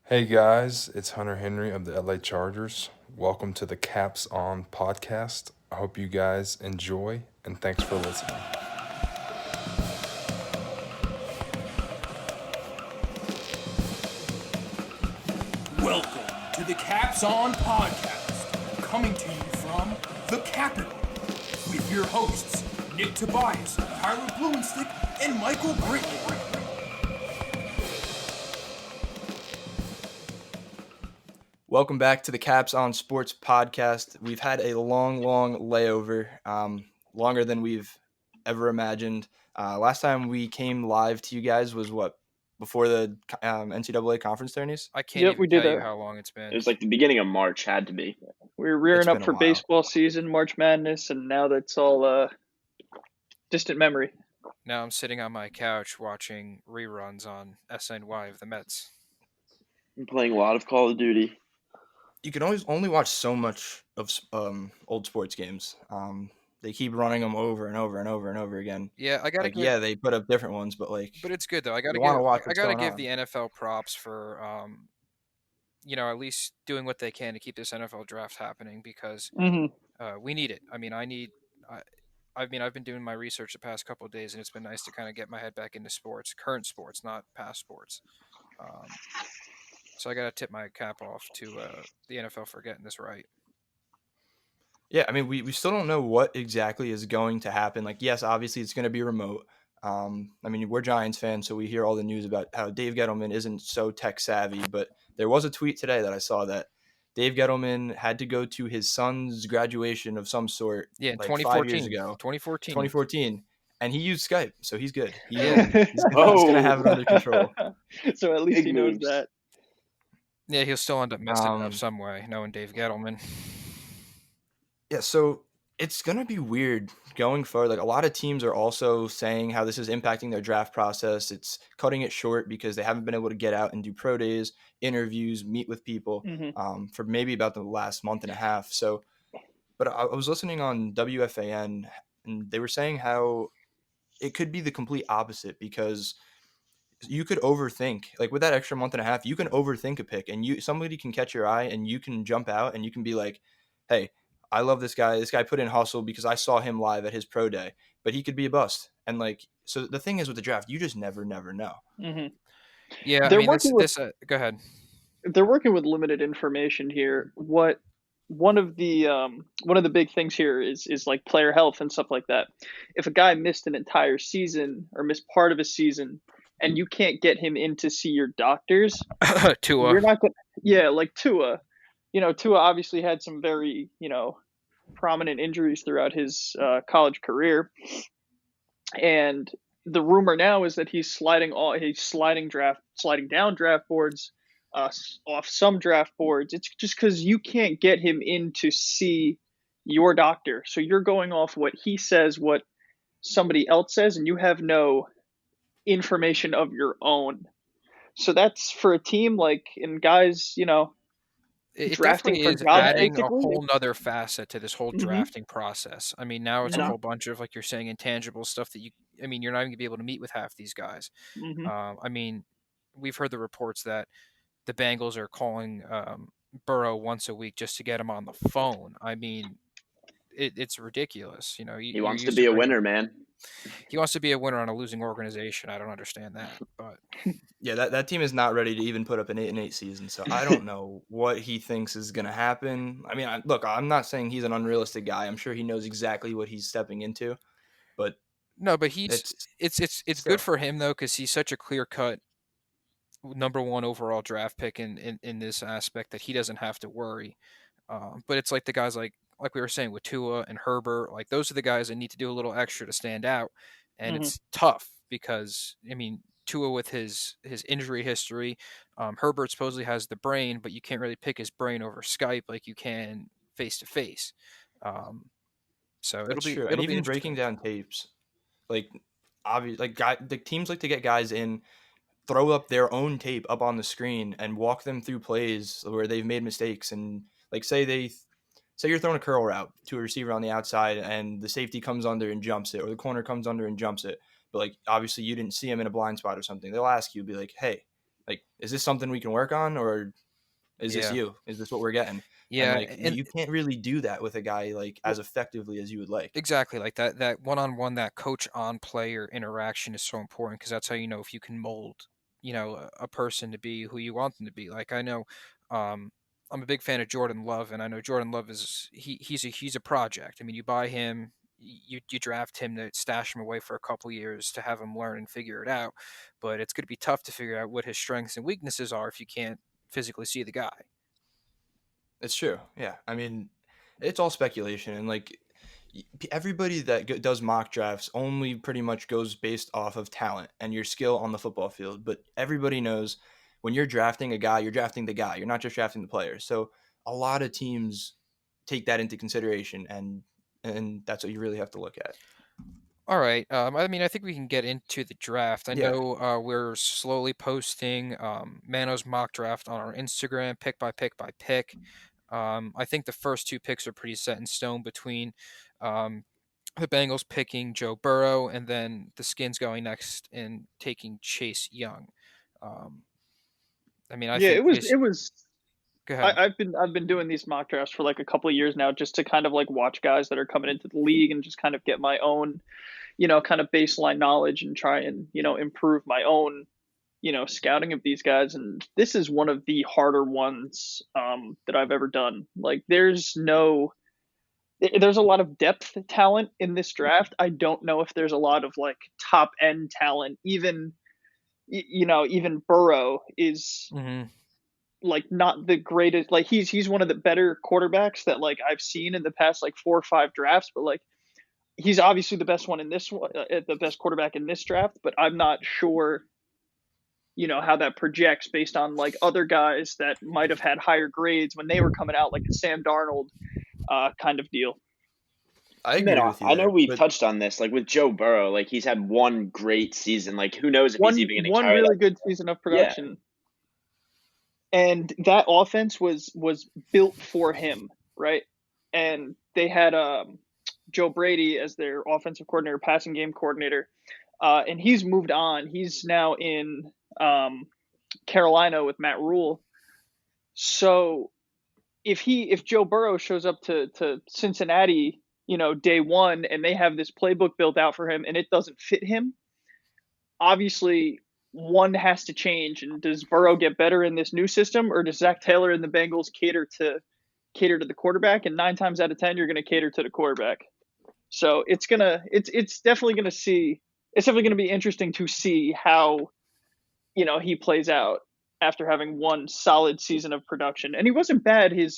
Hey guys, it's Hunter Henry of the LA Chargers. Welcome to the capsON podcast. I hope you guys enjoy and thanks for listening. Welcome to the capsON podcast, coming to you from the capital, with your hosts Nick Tobias, Tyler Blumenstick, and Michael Britton. Welcome back to the capsON Sports podcast. We've had a long layover, longer than we've ever imagined. Last time we came live to you guys was before the NCAA conference tourneys? I can't even we did tell you a. how long it's been. It was like the beginning of March, had to be. We were rearing It's up been a for while. baseball season, March Madness, and now that's all distant memory. Now I'm sitting on my couch watching reruns on SNY of the Mets. I'm playing a lot of Call of Duty. You can always only watch so much of old sports games. They keep running them over and over and over and over again. Yeah, I gotta Like, give, yeah, they put up different ones, but but it's good though. I gotta you wanna give, watch I what's gotta going give on. the NFL props for, at least doing what they can to keep this NFL draft happening because we need it. I mean, I've been doing my research the past couple of days, and it's been nice to kind of get my head back into sports, current sports, not past sports. So I got to tip my cap off to the NFL for getting this right. Yeah, I mean, we still don't know what exactly is going to happen. Like, yes, obviously it's going to be remote. I mean, we're Giants fans, so we hear all the news about how Dave Gettleman isn't so tech savvy. But there was a tweet today that I saw that Dave Gettleman had to go to his son's graduation of some sort, Yeah, in like 2014. 5 years ago, 2014. 2014, and he used Skype, so he's good. Yeah. He's going to have it under control. So at least Big he knows moves. that. Yeah, he'll still end up messing it up some way, knowing Dave Gettleman. Yeah, so it's going to be weird going forward. Like, a lot of teams are also saying how this is impacting their draft process. It's cutting it short because they haven't been able to get out and do pro days, interviews, meet with people for maybe about the last month and a half. So, but I was listening on WFAN, and they were saying how it could be the complete opposite because you could overthink. Like, with that extra month and a half, you can overthink a pick, and somebody can catch your eye, and you can jump out, and you can be like, hey, I love this guy. This guy put in hustle because I saw him live at his pro day, but he could be a bust. And like, so the thing is with the draft, you just never know. Yeah, They're I mean, working go ahead. They're working with limited information here. One of the big things here is like player health and stuff like that. If a guy missed an entire season or missed part of a season, and you can't get him in to see your doctors, Tua. you're not going. Yeah, like Tua. Tua obviously had some very, prominent injuries throughout his college career. And the rumor now is that he's sliding down draft boards, off some draft boards. It's just because you can't get him in to see your doctor. So you're going off what he says, what somebody else says, and you have no information of your own. So that's for a team and guys, It drafting definitely for is jobs, adding a basically. whole nother facet to this whole drafting process. I mean, now it's a Mhm. whole bunch of, like you're saying, intangible stuff that you're not even gonna be able to meet with half these guys. I mean, we've heard the reports that the Bengals are calling Burrow once a week just to get him on the phone. I mean, it's ridiculous. He wants to be a winner, man. He wants to be a winner on a losing organization. I don't understand that, but Yeah, that team is not ready to even put up an 8-8 season. So I don't know what he thinks is going to happen. I mean, look, I'm not saying he's an unrealistic guy. I'm sure he knows exactly what he's stepping into, but no, but it's still good for him though because he's such a clear cut number one overall draft pick in this aspect that he doesn't have to worry. But it's like the guys like we were saying with Tua and Herbert, like those are the guys that need to do a little extra to stand out, and it's tough because I mean Tua with his injury history, Herbert supposedly has the brain, but you can't really pick his brain over Skype like you can face to face. So that's true. it'll And be even interesting. breaking down tapes, like obvious, like the teams like to get guys in, throw up their own tape up on the screen and walk them through plays where they've made mistakes. And like say you're throwing a curl route to a receiver on the outside and the safety comes under and jumps it, or the corner comes under and jumps it. But like obviously you didn't see him in a blind spot or something. They'll ask you, be like, hey, Like, is this something we can work on, or is this Yeah. you? Is this what we're getting? And Yeah, like, you can't really do that with a guy like as effectively as you would like. exactly, like that one-on-one, that coach on player interaction is so important because that's how you know if you can mold, a person to be who you want them to be. Like I know, um, I'm a big fan of Jordan Love, and I know Jordan Love he's a project. I mean, you buy him, you draft him to stash him away for a couple years to have him learn and figure it out, but it's going to be tough to figure out what his strengths and weaknesses are if you can't physically see the guy. It's true. Yeah. I mean, it's all speculation, and like everybody that does mock drafts only pretty much goes based off of talent and your skill on the football field. But everybody knows when you're drafting a guy, you're drafting the guy. You're not just drafting the player. So a lot of teams take that into consideration, and that's what you really have to look at. All right. I mean, I think we can get into the draft. I Yeah. know we're slowly posting Mano's mock draft on our Instagram, pick by pick by pick. I think the first two picks are pretty set in stone between um, the Bengals picking Joe Burrow and then the Skins going next and taking Chase Young. Um, I mean, I Yeah, think it was Chase. it was Go ahead. I've been doing these mock drafts for like a couple of years now, just to kind of like watch guys that are coming into the league and just kind of get my own, kind of baseline knowledge and try and, improve my own, scouting of these guys. And this is one of the harder ones that I've ever done. Like there's a lot of depth talent in this draft. I don't know if there's a lot of like top end talent. Even Burrow is Hmm. like not the greatest. Like he's one of the better quarterbacks that like I've seen in the past like 4 or 5 drafts, but like he's obviously the best one in this one, the best quarterback in this draft, but I'm not sure, how that projects based on like other guys that might have had higher grades when they were coming out, like a Sam Darnold kind of deal. I Man, agree with you I know there, we've but touched on this, like with Joe Burrow, like he's had one great season. Like who knows if he's One even going to one carry really that? good season of Yeah, production, and that offense was built for him, right? And they had Joe Brady as their offensive coordinator, passing game coordinator, and he's moved on. He's now in Carolina with Matt Rule. So if Joe Burrow shows up to Cincinnati, day one, and they have this playbook built out for him, and it doesn't fit him, obviously one has to change. And does Burrow get better in this new system, or does Zach Taylor and the Bengals cater to the quarterback? And 9 times out of 10, you're going to cater to the quarterback. So it's definitely going to see. It's definitely going to be interesting to see how he plays out after having one solid season of production. And he wasn't bad his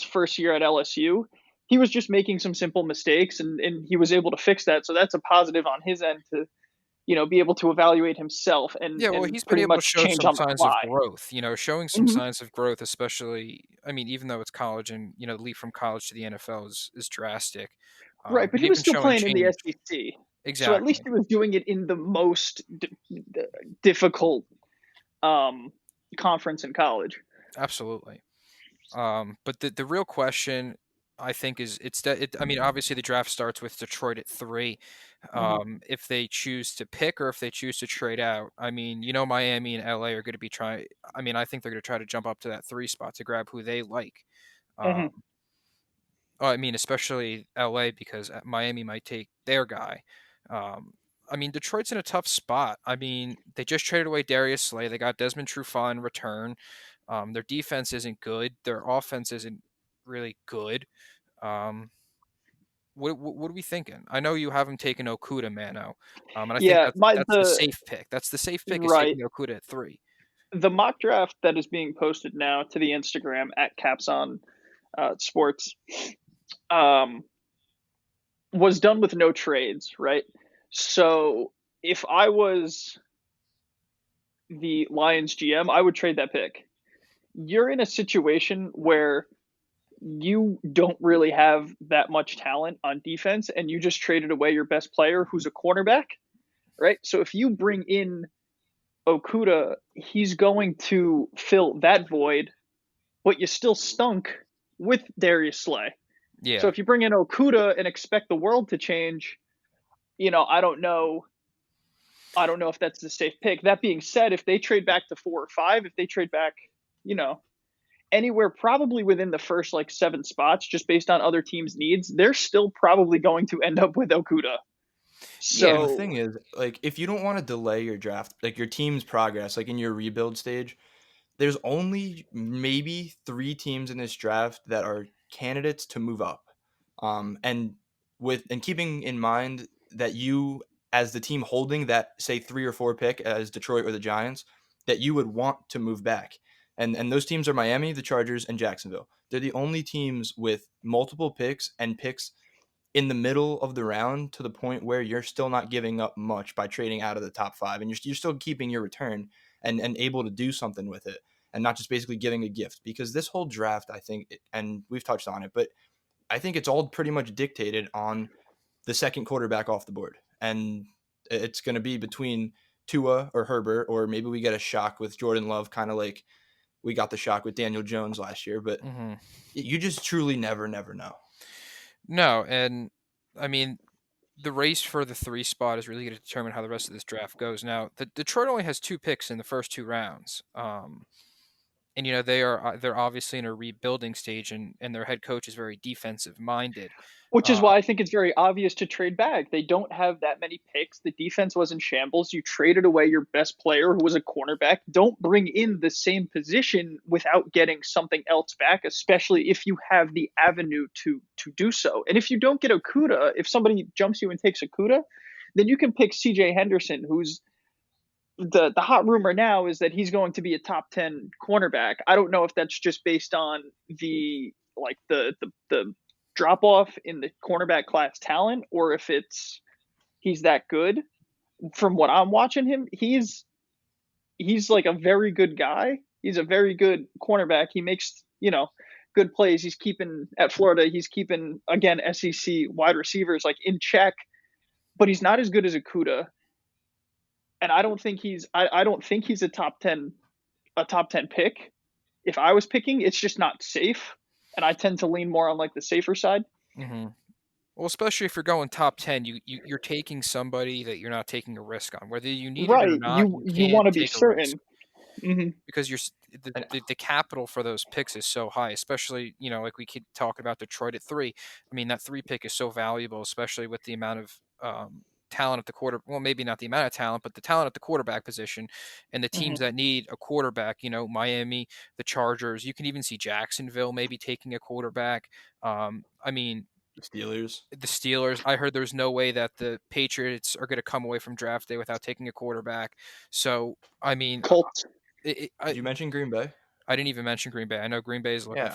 first year at LSU. He was just making some simple mistakes, and he was able to fix that. So that's a positive on his end to be able to evaluate himself and Yeah, well, he's been pretty able to much show change some on the signs of fly. growth, showing some Mhm. signs of growth, especially, I mean, even though it's college and, the leap from college to the NFL is drastic. Right, but But he was even still showing playing in the change. SEC. So at least Exactly. he was doing it in the most difficult conference in college. Absolutely. But the real question, I think, is I mean, obviously the draft starts with Detroit at 3. Mhm. If they choose to pick or if they choose to trade out, I mean, Miami and LA are going to be trying. I mean, I think they're going to try to jump up to that 3 spot to grab who they like. Um, Mhm. I mean, especially LA because Miami might take their guy. Um, I mean, Detroit's in a tough spot. I mean, they just traded away Darius Slay. They got Desmond Trufant in return. Their defense isn't good. Their offense isn't really good. Um, what are we thinking? I know you haven't taken Okuda, Mano, and I think Yeah, that's the safe pick. That's the safe pick is right. taking Okuda at 3. The mock draft that is being posted now to the Instagram at capsON Sports um, was done with no trades, right? So if I was the Lions GM, I would trade that pick. You're in a situation where you don't really have that much talent on defense, and you just traded away your best player, who's a cornerback, right? So if you bring in Okuda, he's going to fill that void, but you still stunk with Darius Slay. So Yeah. if you bring in Okuda and expect the world to change, I don't know I don't know if that's the safe pick. That being said, if they trade back to 4 or 5, if they trade back, anywhere probably within the first like 7 spots, just based on other teams' needs, they're still probably going to end up with Okuda. Yeah. And the So thing is, like, if you don't want to delay your draft, like your team's progress, like in your rebuild stage, there's only maybe 3 teams in this draft that are candidates to move up. And keeping in mind that you, as the team holding that, say 3 or 4 pick as Detroit or the Giants, that you would want to move back. And those teams are Miami, the Chargers, and Jacksonville. They're the only teams with multiple picks and picks in the middle of the round, to the point where you're still not giving up much by trading out of the top 5, and you're still keeping your return and able to do something with it, and not just basically giving a gift. Because this whole draft, I think, and we've touched on it, but I think it's all pretty much dictated on the second quarterback off the board, and it's going to be between Tua or Herbert, or maybe we get a shock with Jordan Love, kind of like we got the shock with Daniel Jones last year. But you just truly never know. No, and I mean, the race for the 3 spot is really going to determine how the rest of this draft goes. Now, the Detroit only has 2 picks in the first 2 rounds, and they're obviously in a rebuilding stage, and their head coach is very defensive minded. which is why I think it's very obvious to trade back. They don't have that many picks. The defense was in shambles. You traded away your best player, who was a cornerback. Don't bring in the same position without getting something else back, especially if you have the avenue to do so. And if you don't get Okuda, if somebody jumps you and takes Okuda, then you can pick C.J. Henderson, who's the hot rumor now is that he's going to be a top 10 cornerback. I don't know if that's just based on the drop off in the cornerback class talent, or if he's that good. From what I'm watching him, he's like a very good guy. He's a very good cornerback. He makes, good plays. He's keeping at Florida. He's keeping, again, SEC wide receivers like in check, but he's not as good as Okuda. And I don't think he's a top 10 pick. If I was picking, it's just not safe. And I tend to lean more on like the safer side. Mm-hmm. Well, especially if you're going top 10, you're taking somebody that you're not taking a risk on, whether you need it or not. You want to be certain. Mm-hmm. Because the capital for those picks is so high, especially like we could talk about Detroit at 3. I mean, that 3 pick is so valuable, especially with the amount of talent at the well, maybe not the amount of talent, but the talent at the quarterback position, and the teams that need a quarterback. Miami, the Chargers. You can even see Jacksonville maybe taking a quarterback. I mean, the Steelers. I heard there's no way that the Patriots are going to come away from draft day without taking a quarterback. So, I mean, Colts. Did you mention Green Bay? I didn't even mention Green Bay. I know Green Bay is looking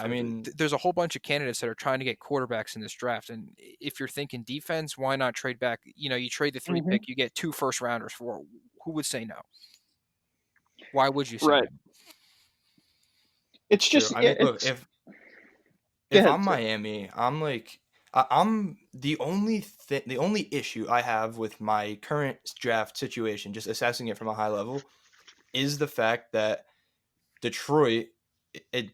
for. There's a whole bunch of candidates that are trying to get quarterbacks in this draft. And if you're thinking defense, why not trade back? You trade the 3 pick, you get 2 first rounders for. Who would say no? Why would you say no? It's just. Look, if I'm Miami, I'm like. I'm the only issue I have with my current draft situation, just assessing it from a high level, is the fact that Detroit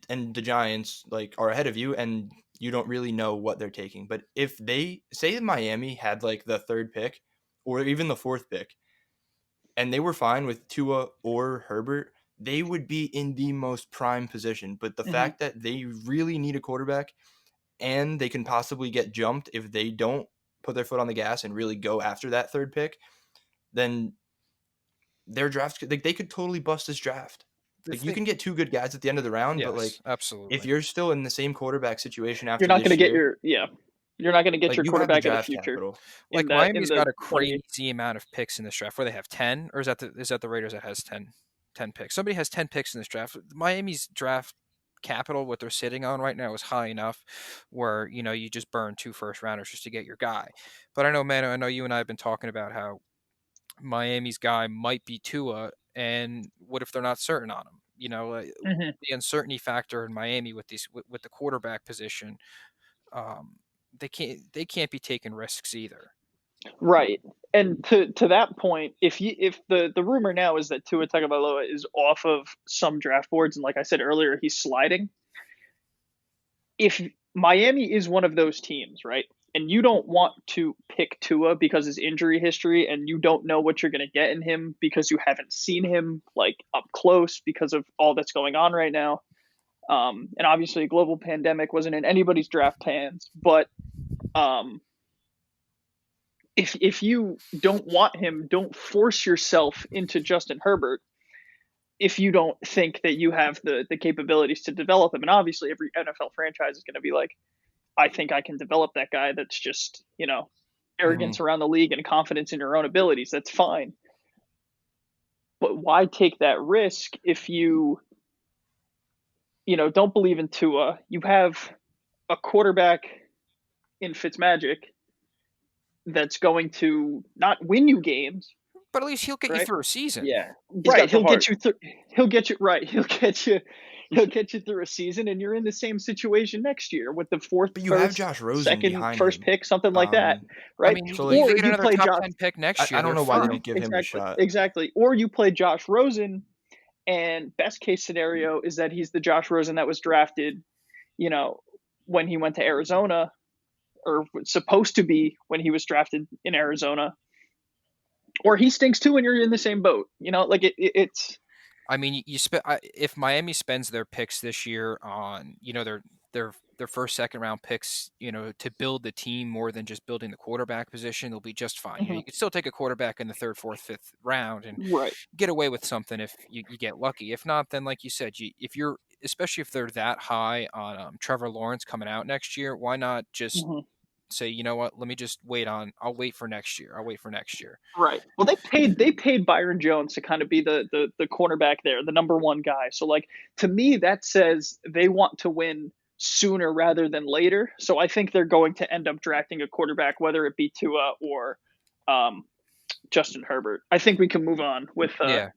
and the Giants are ahead of you, and you don't really know what they're taking. But if they say Miami had the 3rd pick or even the 4th pick, and they were fine with Tua or Herbert, they would be in the most prime position. But the fact that they really need a quarterback, and they can possibly get jumped if they don't put their foot on the gas and really go after that 3rd pick, then their draft, they could totally bust this draft. You can get 2 good guys at the end of the round, but absolutely, if you're still in the same quarterback situation after you're not going to get your you're not going to get your quarterback in the future. Capital. Miami's got a crazy amount of picks in this draft. Where they have 10, or is that the Raiders that has 10 picks? Somebody has 10 picks in this draft. Miami's draft capital, what they're sitting on right now, is high enough where you just burn 2 first rounders just to get your guy. But I know you and I have been talking about how Miami's guy might be Tua, and what if they're not certain on him? The uncertainty factor in Miami with the quarterback position, they can't be taking risks either. Right. And to that point, if the rumor now is that Tua Tagovailoa is off of some draft boards, and like I said earlier, he's sliding. If Miami is one of those teams, right? and you don't want to pick Tua because his injury history, and you don't know what you're going to get in him because you haven't seen him like up close because of all that's going on right now. And obviously, a global pandemic wasn't in anybody's draft plans. But if you don't want him, don't force yourself into Justin Herbert if you don't think that you have the capabilities to develop him. And obviously, every NFL franchise is going to be like, I think I can develop that guy. That's just, arrogance around the league and confidence in your own abilities. That's fine. But why take that risk if you don't believe in Tua? You have a quarterback in Fitzmagic that's going to not win you games, But at least he'll get you right? through a season. Yeah. Right. He'll get you through. He'll get you right. He'll get you through a season, and you're in the same situation next year with the fourth, But you have first, Josh Rosen second, behind first him. pick, something like that, I right? mean, So, you like, could get Or you another play top Josh. 10 pick next year. I don't They're know why they fine. don't give him a shot. Exactly. Or you play Josh Rosen, and best case scenario is that he's the Josh Rosen that was drafted, when he went to Arizona, or was supposed to be when he was drafted in Arizona. Or he stinks too, and you're in the same boat. It's. I mean, if Miami spends their picks this year on, their first, second round picks, to build the team more than just building the quarterback position, they'll be just fine. You could still take a quarterback in the third, fourth, fifth round and Right. get away with something if you get lucky. If not, then like you said, especially if they're that high on Trevor Lawrence coming out next year, why not just say, you know what, let me just I'll wait for next year. Right. Well, they paid Byron Jones to kind of be the cornerback there, the number one guy. So like, to me, that says they want to win sooner rather than later. So I think they're going to end up drafting a quarterback, whether it be Tua or Justin Herbert. I think we can move on with the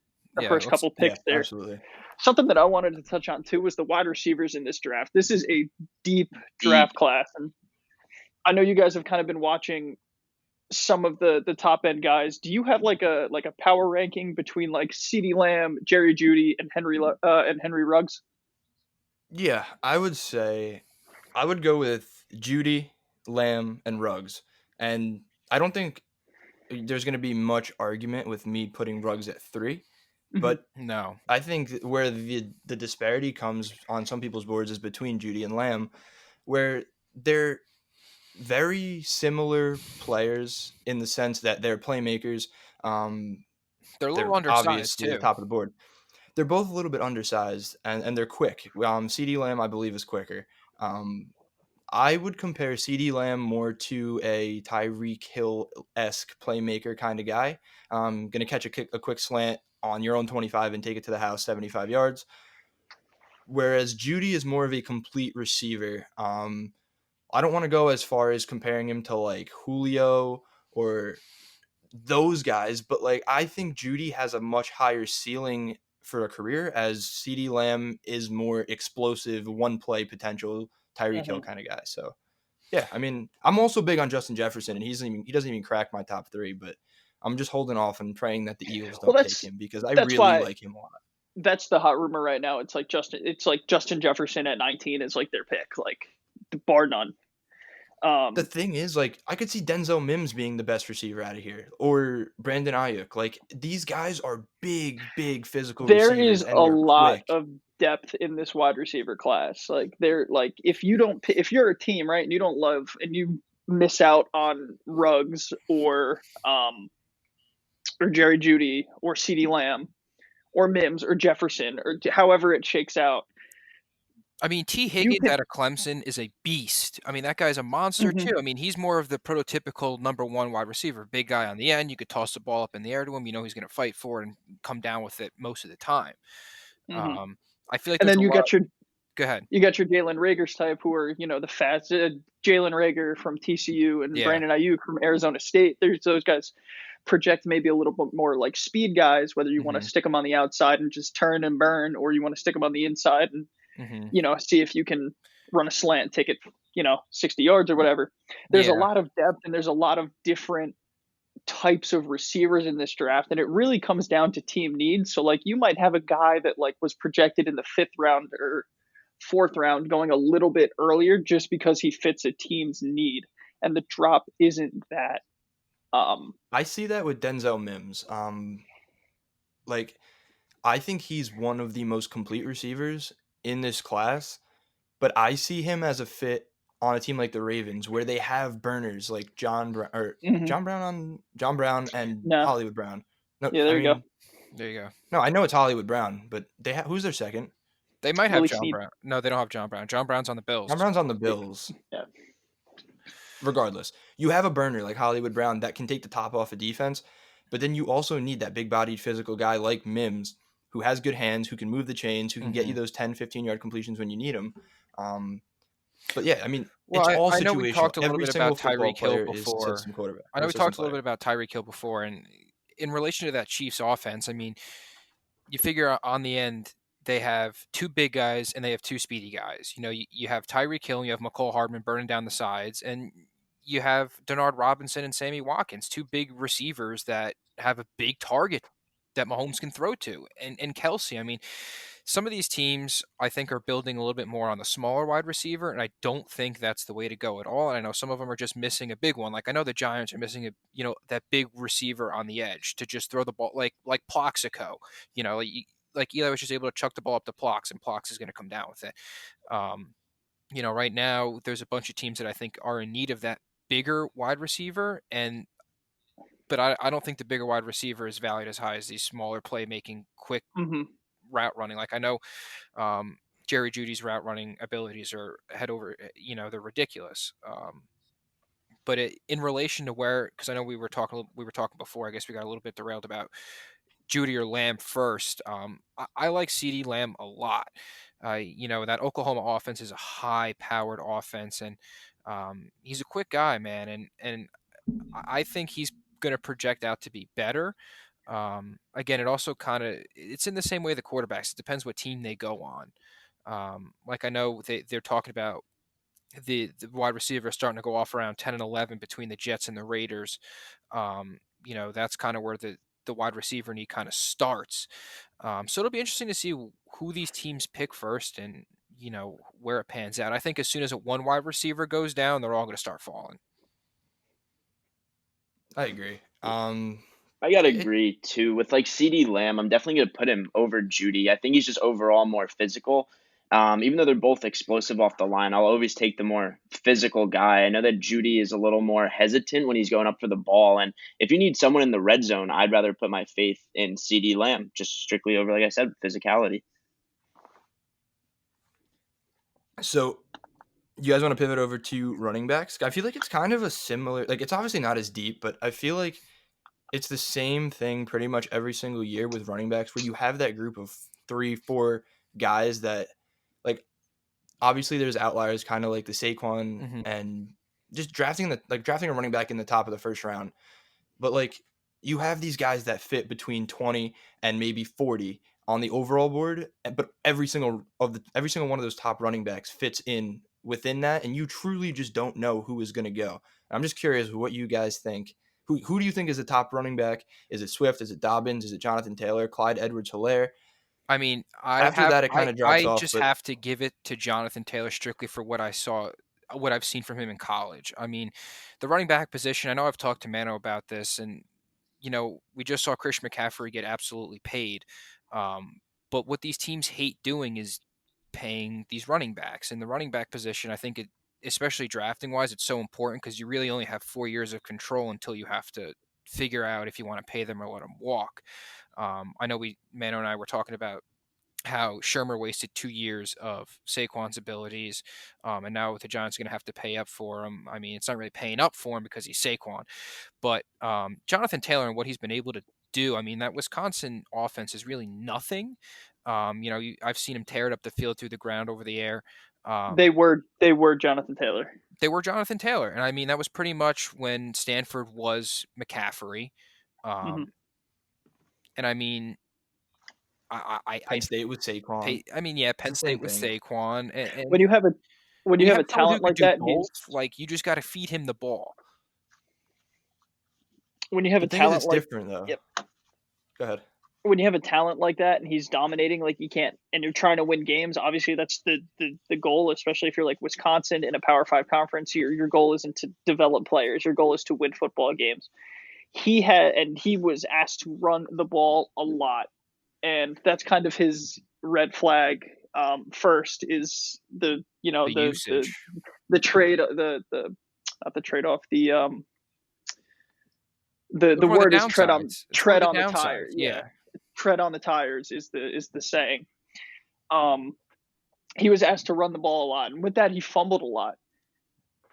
first couple picks there. Absolutely. Something that I wanted to touch on too was the wide receivers in this draft. This is a deep draft class, and I know you guys have kind of been watching some of the top end guys. Do you have like a power ranking between like CeeDee Lamb, Jerry Jeudy, and Henry Ruggs? Yeah, I would say I would go with Jeudy, Lamb, and Ruggs. And I don't think there's going to be much argument with me putting Ruggs at 3. But No. I think where the disparity comes on some people's boards is between Jeudy and Lamb, where they're very similar players in the sense that they're playmakers. They're a little They're undersized obviously too. the top of the board. They're both a little bit undersized, and they're quick. CeeDee Lamb, I believe, is quicker. I would compare CeeDee Lamb more to a Tyreek Hill-esque playmaker kind of guy. Going to catch a quick slant on your own 25 and take it to the house 75 yards. Whereas Jeudy is more of a complete receiver. I don't want to go as far as comparing him to like Julio or those guys, but like I think Jeudy has a much higher ceiling for a career, as CeeDee Lamb is more explosive, one play potential Tyreek Hill kind of guy. So yeah, I mean, I'm also big on Justin Jefferson, and he doesn't even crack my top 3, but I'm just holding off and praying that the Eagles don't take him because I really like him a lot. That's the hot rumor right now. It's like Justin Jefferson at 19 is like their pick, like bar none. The thing is, like, I could see Denzel Mims being the best receiver out of here, or Brandon Ayuk. Like, these guys are big physical there receivers. There is a lot of depth in this wide receiver class. Like, they're like, if you're a team, right, and you don't love and you miss out on Ruggs or Jerry Jeudy or CeeDee Lamb or Mims or Jefferson or however it shakes out. I mean, T. Higgins out of Clemson is a beast. I mean, that guy's a monster too. I mean, he's more of the prototypical number one wide receiver, big guy on the end. You could toss the ball up in the air to him. You know he's going to fight for it and come down with it most of the time. I feel like, and then you got your go ahead. You got your Jalen Reagor's type, who are the fast Jalen Reagor from TCU and Brandon Ayuk from Arizona State. There's those guys project maybe a little bit more like speed guys, whether you want to stick them on the outside and just turn and burn, or you want to stick them on the inside and see if you can run a slant, take it 60 yards or whatever. There's a lot of depth, and there's a lot of different types of receivers in this draft, and it really comes down to team needs. So like, you might have a guy that like was projected in the 5th round or 4th round going a little bit earlier just because he fits a team's need. and the drop isn't that. I see that with Denzel Mims. Like I think he's one of the most complete receivers in this class, but I see him as a fit on a team like the Ravens where they have burners like Mhm. John Brown and No, Hollywood Brown. No, yeah, I there you go. mean There you go. no, I know it's Hollywood Brown, but who's their second? They might have Willie John Snead. Brown. No, they don't have John Brown. John Brown's on the Bills. John Brown's on the Bills. Yeah. Regardless, you have a burner like Hollywood Brown that can take the top off a defense, but then you also need that big-bodied physical guy like Mims who has good hands, who can move the chains, who can get you those 10, 15-yard completions when you need them. But yeah, I mean, Well, it's all I know we situational. talked a little Every bit single about football Tyreek Hill player is a before. system quarterback. I know Or we system talked a little player. bit about Tyreek Hill before, and in relation to that Chiefs offense, I mean, you figure on the end they have two big guys and they have two speedy guys. You know, you have Tyreek Hill and you have McCole Hardman burning down the sides, and you have Denard Robinson and Sammy Watkins, two big receivers that have a big target that Mahomes can throw to. And Kelsey, I mean, some of these teams I think are building a little bit more on the smaller wide receiver, and I don't think that's the way to go at all. And I know some of them are just missing a big one. Like I know the Giants are missing that big receiver on the edge to just throw the ball like Plaxico. Like Eli was just able to chuck the ball up to Plox, and Plox is going to come down with it. Right now there's a bunch of teams that I think are in need of that bigger wide receiver, but I don't think the bigger wide receiver is valued as high as these smaller playmaking, quick Hmm. route running. Like I know Jerry Judy's route running abilities are head over, they're ridiculous. But in relation to because I know we were talking before, I guess we got a little bit derailed about Judy or Lamb first. I like CD Lamb a lot. That Oklahoma offense is a high-powered offense, and he's a quick guy, man, and I think he's going to project out to be better. Again, it also it's in the same way the quarterbacks. It depends what team they go on. Like I know they're talking about the wide receiver starting to go off around 10 and 11 between the Jets and the Raiders. That's kind of where the wide receiver need kind of starts. So it'll be interesting to see who these teams pick first and, where it pans out. I think as soon as one wide receiver goes down, they're all going to start falling. I agree. I gotta agree too with like CD Lamb. I'm definitely gonna put him over Judy. I think he's just overall more physical. Even though they're both explosive off the line, I'll always take the more physical guy. I know that Judy is a little more hesitant when he's going up for the ball, and if you need someone in the red zone, I'd rather put my faith in CD Lamb, just strictly over, like I said, physicality. So you guys want to pivot over to running backs? I feel like it's kind of a similar, like it's obviously not as deep, but I feel like it's the same thing pretty much every single year with running backs where you have that group of 3-4 guys that like obviously there's outliers kind of like the Saquon and just drafting a running back in the top of the first round. But like you have these guys that fit between 20 and maybe 40 on the overall board, but every single one of those top running backs fits in within that, and you truly just don't know who is going to go. I'm just curious what you guys think. Who do you think is the top running back? Is it Swift? Is it Dobbins? Is it Jonathan Taylor? Clyde Edwards-Helaire? I mean, After that, it kind of drops I off. just But have to give it to Jonathan Taylor strictly for what I've seen from him in college. I mean, the running back position, I know I've talked to Mano about this, and we just saw Christian McCaffrey get absolutely paid. But what these teams hate doing is paying these running backs. And the running back position, I think especially drafting wise, it's so important because you really only have 4 years of control until you have to figure out if you want to pay them or let them walk. I know Mano and I were talking about how Shermer wasted 2 years of Saquon's abilities, and now the Giants are going to have to pay up for him. I mean, it's not really paying up for him because he's Saquon, but Jonathan Taylor and what he's been able to do. I mean, that Wisconsin offense is really nothing. I've seen him tear it up the field through the ground over the air. They were Jonathan Taylor. They were Jonathan Taylor, and I mean that was pretty much when Stanford was McCaffrey. And I mean, Penn State with Saquon. Penn State with Saquon. And when you have a talent talent like that, like you just got to feed him the ball. When you have The a thing is, talent it's like different though. Yep. Go ahead. when you have a talent like that and he's dominating, like you can't, and you're trying to win games, obviously that's the goal, especially if you're like Wisconsin in a Power 5 conference. Your goal isn't to develop players. Your goal is to win football games. He was asked to run the ball a lot, and that's kind of his red flag. First is the usage. the trade the not the trade off the Look the for word is downsides. It's tread for on the downsides. tire. Yeah. Tread on the tires is the saying. He was asked to run the ball a lot, and with that he fumbled a lot.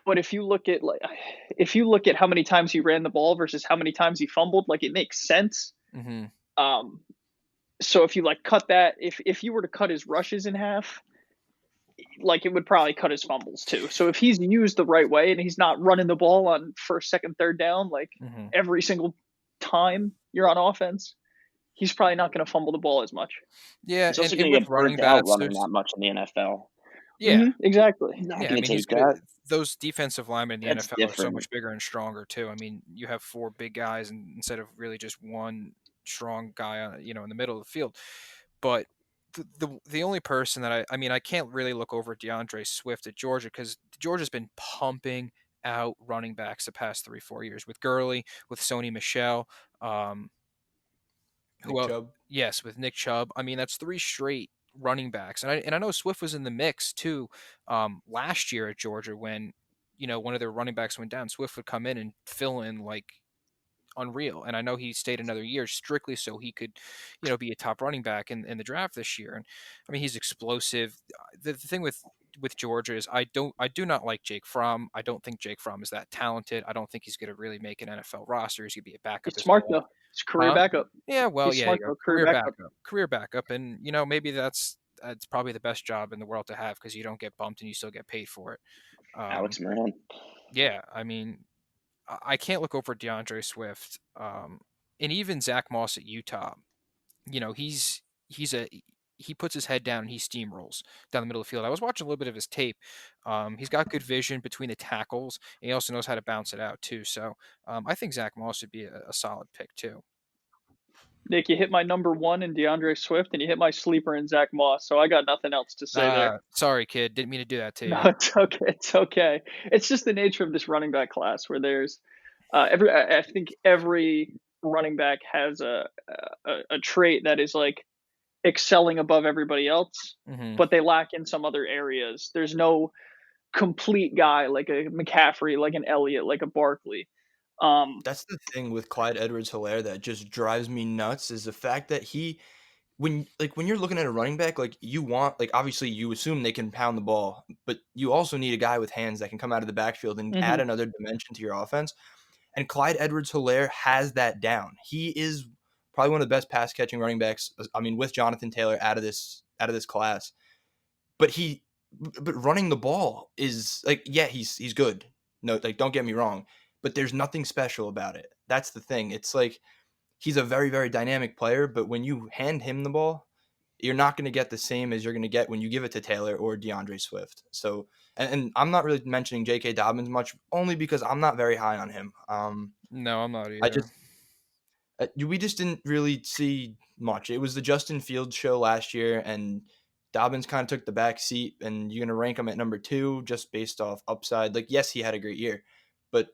But if you look at how many times he ran the ball versus how many times he fumbled, like it makes sense. Mm-hmm. So if you like cut that, if you were to cut his rushes in half, like it would probably cut his fumbles too. So if he's used the right way and he's not running the ball on first, second, third down, like every single time you're on offense, he's probably not going to fumble the ball as much. Yeah, He's also and going to with get running burnt out backs, running there's that much in the NFL. yeah, exactly. He's not yeah. I going mean, to he's take gonna that. those defensive linemen in the That's NFL are so different. much bigger and stronger too. I mean, you have 4 big guys instead of really just one strong guy, in the middle of the field. But the only person that I can't really look over DeAndre Swift at Georgia because Georgia's been pumping out running backs the past 3-4 years with Gurley, with Sony Michel, Nick Chubb. Yes, with Nick Chubb. I mean, that's 3 straight running backs, and I know Swift was in the mix too last year at Georgia when one of their running backs went down. Swift would come in and fill in like unreal. And I know he stayed another year strictly so he could, be a top running back in the draft this year. And I mean, he's explosive. The thing with Georgia is I do not like Jake Fromm. I don't think Jake Fromm is that talented. I don't think he's going to really make an NFL roster. He's going to be a backup. He's smart though. He's career backup. Yeah, well, he's yeah, smart, though. Career backup, and maybe that's probably the best job in the world to have because you don't get bumped and you still get paid for it. Alex Moran. Yeah, I mean, I can't look over DeAndre Swift, and even Zach Moss at Utah. He puts his head down and he steamrolls down the middle of the field. I was watching a little bit of his tape. He's got good vision between the tackles, and he also knows how to bounce it out too. So I think Zach Moss would be a solid pick too. Nick, you hit my number 1 in DeAndre Swift, and you hit my sleeper in Zach Moss. So I got nothing else to say there. Sorry, kid. Didn't mean to do that to you. No, it's okay. It's okay. It's just the nature of this running back class, where there's I think every running back has a trait that is like excelling above everybody else, but they lack in some other areas. There's no complete guy like a McCaffrey, like an Elliott, like a Barkley. That's the thing with Clyde Edwards-Helaire that just drives me nuts is the fact that when you're looking at a running back, like you want, like obviously you assume they can pound the ball, but you also need a guy with hands that can come out of the backfield and add another dimension to your offense. And Clyde Edwards-Helaire has that down. He is probably one of the best pass catching running backs. I mean, with Jonathan Taylor out of this class, but running the ball is like, yeah, he's good. No, like don't get me wrong, but there's nothing special about it. That's the thing. It's like he's a very, very dynamic player, but when you hand him the ball, you're not going to get the same as you're going to get when you give it to Taylor or DeAndre Swift. So, and I'm not really mentioning J.K. Dobbins much, only because I'm not very high on him. No, I'm not either. We just didn't really see much. It was the Justin Fields show last year, and Dobbins kind of took the back seat, and you're going to rank him at number 2 just based off upside. Like, yes, he had a great year, but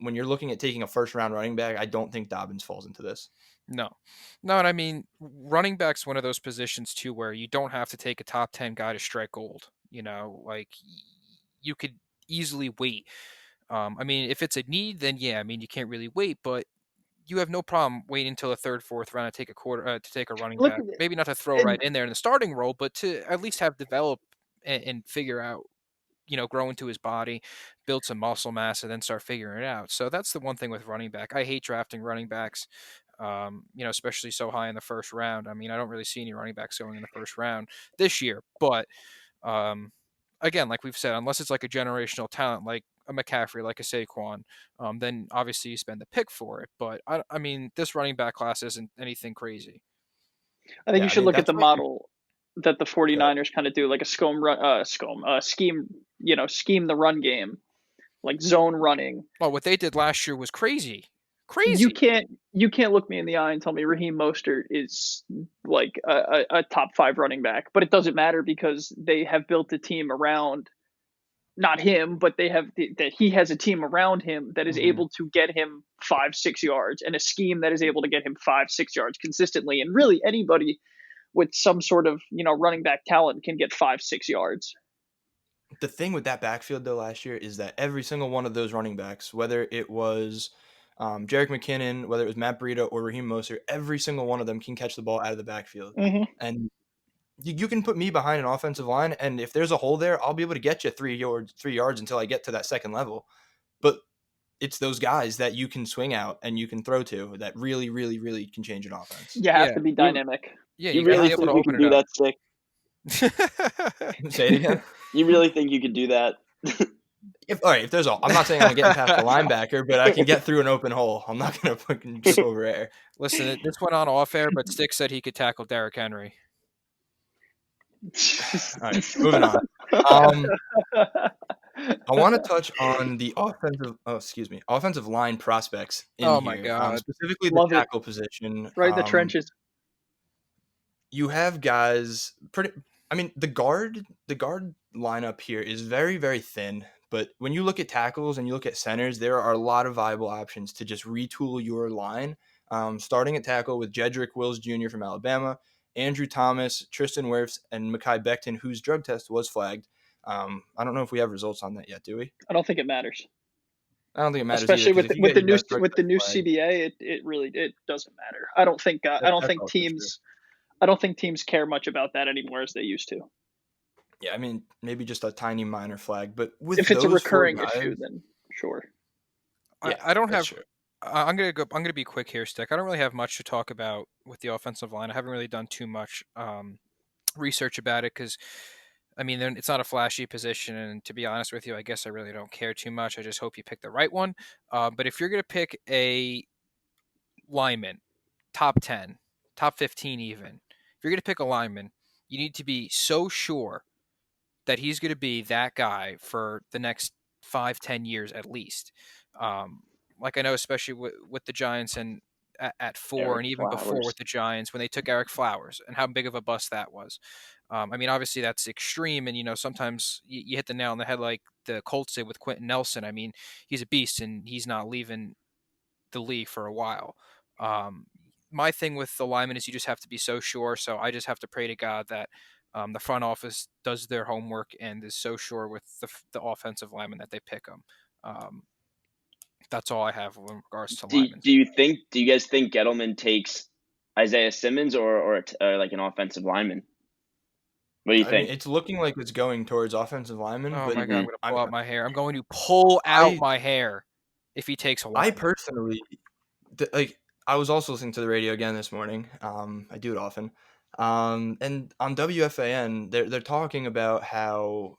when you're looking at taking a first-round running back, I don't think Dobbins falls into this. No, and I mean, running back's one of those positions too where you don't have to take a top 10 guy to strike gold. Like you could easily wait. I mean, if it's a need, then yeah, I mean, you can't really wait, but you have no problem waiting until the 3rd, 4th round to take a running back. Maybe not to throw right in there in the starting role, but to at least have develop and figure out, grow into his body, build some muscle mass, and then start figuring it out. So that's the one thing with running back. I hate drafting running backs, especially so high in the first round. I mean, I don't really see any running backs going in the first round this year. But again, like we've said, unless it's like a generational talent, like a McCaffrey, like a Saquon, then obviously you spend the pick for it. But I mean, this running back class isn't anything crazy. I think you should look at the model that the 49ers kind of do, like a scheme, scheme the run game, like zone running. Well, what they did last year was crazy. Crazy. You can't look me in the eye and tell me Raheem Mostert is like a top 5 running back, but it doesn't matter because they have built a team around not him, but that he has a team around him that is able to get him 5-6 yards, and a scheme that is able to get him 5-6 yards consistently. And really anybody with some sort of, running back talent can get 5-6 yards. The thing with that backfield though last year is that every single one of those running backs, whether it was Jerick McKinnon, whether it was Matt Breida or Raheem Mostert, every single one of them can catch the ball out of the backfield. And you can put me behind an offensive line, and if there's a hole there, I'll be able to get you 3 yards until I get to that second level. But it's those guys that you can swing out and you can throw to that really, really, really can change an offense. You have to be dynamic. Yeah, You you gotta really be able think to we open can do it up. that, Stick? Say it again. You really think you could do that? All right, if there's I'm not saying I'm getting past the linebacker, but I can get through an open hole. I'm not going to fucking jump over air. Listen, this went on off air, but Stick said he could tackle Derrick Henry. All right, moving on. I want to touch on the offensive line prospects in Oh here. my God. Specifically the Love it. tackle position. Right in the trenches. You have guys the guard lineup here is very, very thin, but when you look at tackles and you look at centers, there are a lot of viable options to just retool your line. Starting at tackle with Jedrick Wills Jr. from Alabama, Andrew Thomas, Tristan Wirfs, and Mekhi Becton, whose drug test was flagged. I don't know if we have results on that yet, do we? I don't think it matters. I don't think it matters, especially either, with the new CBA. It doesn't matter. I don't think teams care much about that anymore as they used to. Yeah, I mean, maybe just a tiny minor flag, but if it's a recurring issue, then sure. Yeah, I don't have. I'm gonna be quick here, Stick. I don't really have much to talk about with the offensive line. I haven't really done too much research about it because, I mean, it's not a flashy position, and to be honest with you, I guess I really don't care too much. I just hope you pick the right one. But if you're gonna pick a lineman, top 10, top 15 even, if you're gonna pick a lineman, you need to be so sure that he's going to be that guy for the next 5-10 years at least. Like I know, especially with the Giants and at 4 Eric and even before Flowers. with the Giants when they took Eric Flowers and how big of a bust that was. I mean, obviously that's extreme, and sometimes you hit the nail on the head like the Colts did with Quentin Nelson. I mean, he's a beast and he's not leaving the league for a while. My thing with the lineman is you just have to be so sure. So I just have to pray to God that the front office does their homework and is so sure with the offensive lineman that they pick them. That's all I have in regards to linemen. Do you guys think Gettleman takes Isaiah Simmons or like an offensive lineman? What do you think? It's looking like it's going towards offensive lineman. Oh but my God, I'm going to pull out my hair. I'm going to pull out my hair if he takes a lineman. I personally, I was also listening to the radio again this morning. I do it often. And on WFAN, they're talking about how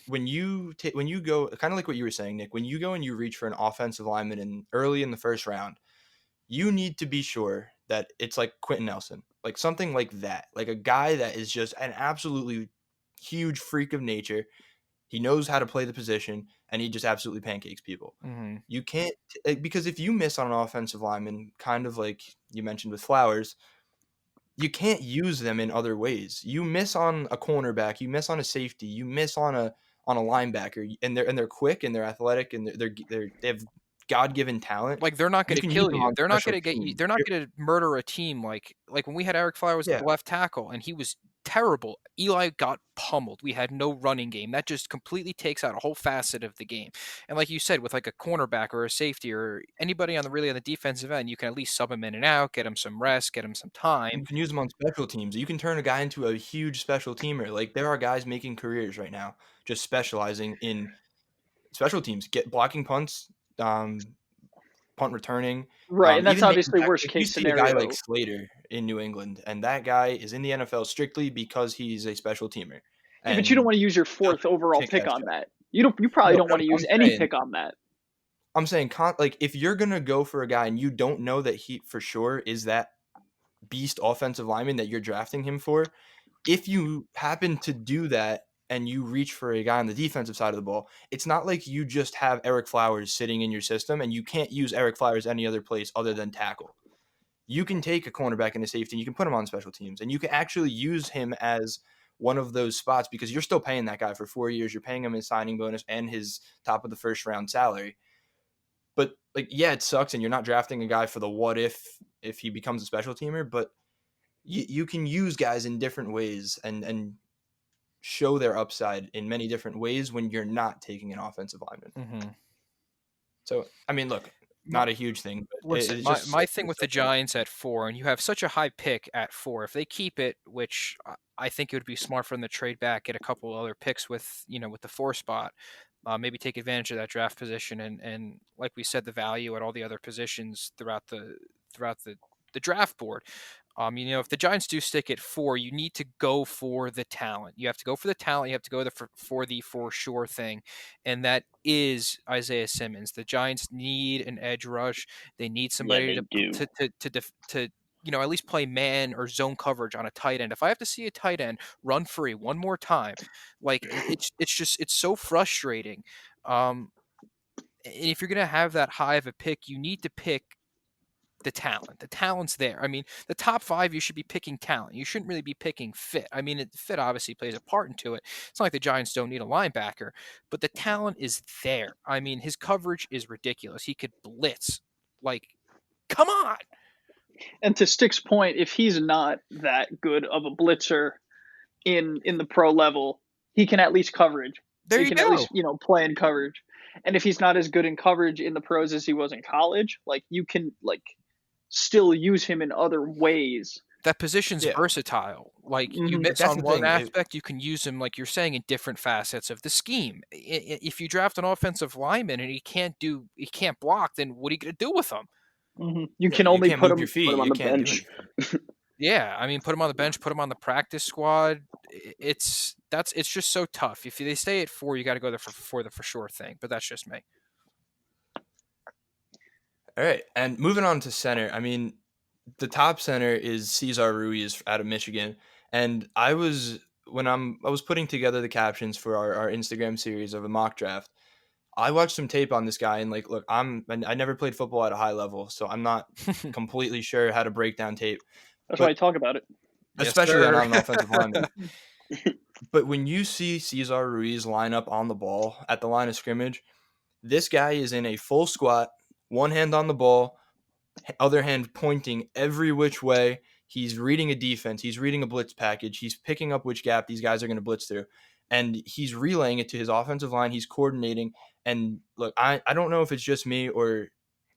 when you go, kind of like what you were saying, Nick, when you go and you reach for an offensive lineman early in the first round, you need to be sure that it's like Quentin Nelson, like something like that, like a guy that is just an absolutely huge freak of nature. He knows how to play the position, and he just absolutely pancakes people. Mm-hmm. You can't, because if you miss on an offensive lineman, kind of like you mentioned with Flowers, you can't use them in other ways. You miss on a cornerback, you miss on a safety, you miss on a linebacker, and they're quick and they're athletic and they have God-given talent. Like they're not going to kill you. They're not going to get you. They're not going to murder a team like when we had Eric Flowers at the left tackle and he was terrible. Eli got pummeled. We had no running game. That just completely takes out a whole facet of the game. And like you said, with like a cornerback or a safety or anybody on the defensive end, you can at least sub him in and out, get him some rest, get him some time. You can use him on special teams. You can turn a guy into a huge special teamer. Like there are guys making careers right now just specializing in special teams, blocking punts, punt returning. Right, and that's obviously worst case scenario. A guy like Slater in New England, and that guy is in the NFL strictly because he's a special teamer. Yeah, but you don't want to use your 4th overall pick on that. You probably don't want to use any pick on that. I'm saying, like, if you're gonna go for a guy and you don't know that he for sure is that beast offensive lineman that you're drafting him for, if you happen to do that and you reach for a guy on the defensive side of the ball, it's not like you just have Eric Flowers sitting in your system and you can't use Eric Flowers any other place other than tackle. You can take a cornerback and a safety and you can put him on special teams, and you can actually use him as one of those spots because you're still paying that guy for 4 years. You're paying him his signing bonus and his top of the first round salary. But like, yeah, it sucks, and you're not drafting a guy for the what if he becomes a special teamer, but you can use guys in different ways and show their upside in many different ways when you're not taking an offensive lineman. Mm-hmm. So, I mean, look, not a huge thing. But Listen, it's just my thing with the Giants at 4, and you have such a high pick at 4. If they keep it, which I think it would be smart for them to trade back, get a couple other picks with the 4 spot, maybe take advantage of that draft position, and like we said, the value at all the other positions throughout the draft board. If the Giants do stick at 4, you need to go for the talent. You have to go for the talent. You have to go for the for sure thing, and that is Isaiah Simmons. The Giants need an edge rush. They need somebody to at least play man or zone coverage on a tight end. If I have to see a tight end run free one more time, like it's so frustrating. And if you're gonna have that high of a pick, you need to pick the talent. The talent's there. I mean, the top 5, you should be picking talent. You shouldn't really be picking fit. I mean, fit obviously plays a part into it. It's not like the Giants don't need a linebacker, but the talent is there. I mean, his coverage is ridiculous. He could blitz. Like, come on. And to Stick's point, if he's not that good of a blitzer in the pro level, he can at least coverage. There he you can go. at least, play in coverage. And if he's not as good in coverage in the pros as he was in college, like, you can still use him in other ways. That position's versatile. Like, you miss on one aspect, you can use him, like you're saying, in different facets of the scheme. If you draft an offensive lineman and he can't block, then what are you going to do with him? Mm-hmm. You can only put him on the bench. Yeah, I mean, put him on the bench, put him on the practice squad. It's just so tough. If they stay at 4, you got to go there for the for sure thing. But that's just me. All right, and moving on to center. I mean, the top center is Cesar Ruiz out of Michigan, and I was putting together the captions for our Instagram series of a mock draft. I watched some tape on this guy, and look, I never played football at a high level, so I'm not completely sure how to break down tape. That's why I talk about it, especially when I'm an offensive lineman. But when you see Cesar Ruiz line up on the ball at the line of scrimmage, this guy is in a full squat, one hand on the ball, other hand pointing every which way. He's reading a defense. He's reading a blitz package. He's picking up which gap these guys are going to blitz through. And he's relaying it to his offensive line. He's coordinating. And look, I don't know if it's just me or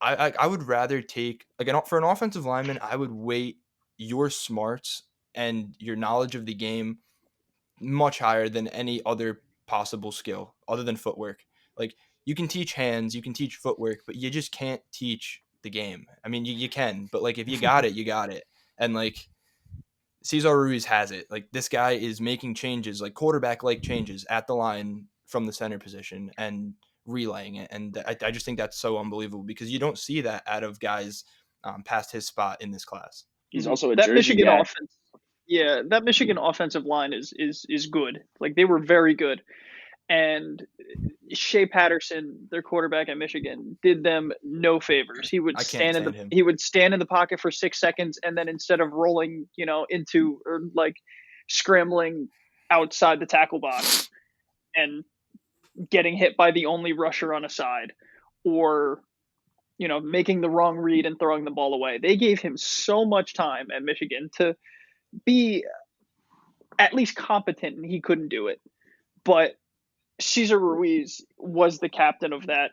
I would rather take, for an offensive lineman, I would weight your smarts and your knowledge of the game much higher than any other possible skill other than footwork. Like, you can teach hands, you can teach footwork, but you just can't teach the game. I mean, you can, but if you got it, you got it. And Cesar Ruiz has it. This guy is making changes, quarterback-like changes at the line from the center position and relaying it. And I just think that's so unbelievable because you don't see that out of guys past his spot in this class. He's also a that Jersey Michigan guy. offense. Yeah, that Michigan offensive line is good. They were very good. And Shea Patterson, their quarterback at Michigan, did them no favors. He would stand in the pocket for 6 seconds, and then instead of rolling, into or scrambling outside the tackle box and getting hit by the only rusher on a side, or making the wrong read and throwing the ball away. They gave him so much time at Michigan to be at least competent, and he couldn't do it. But Cesar Ruiz was the captain of that,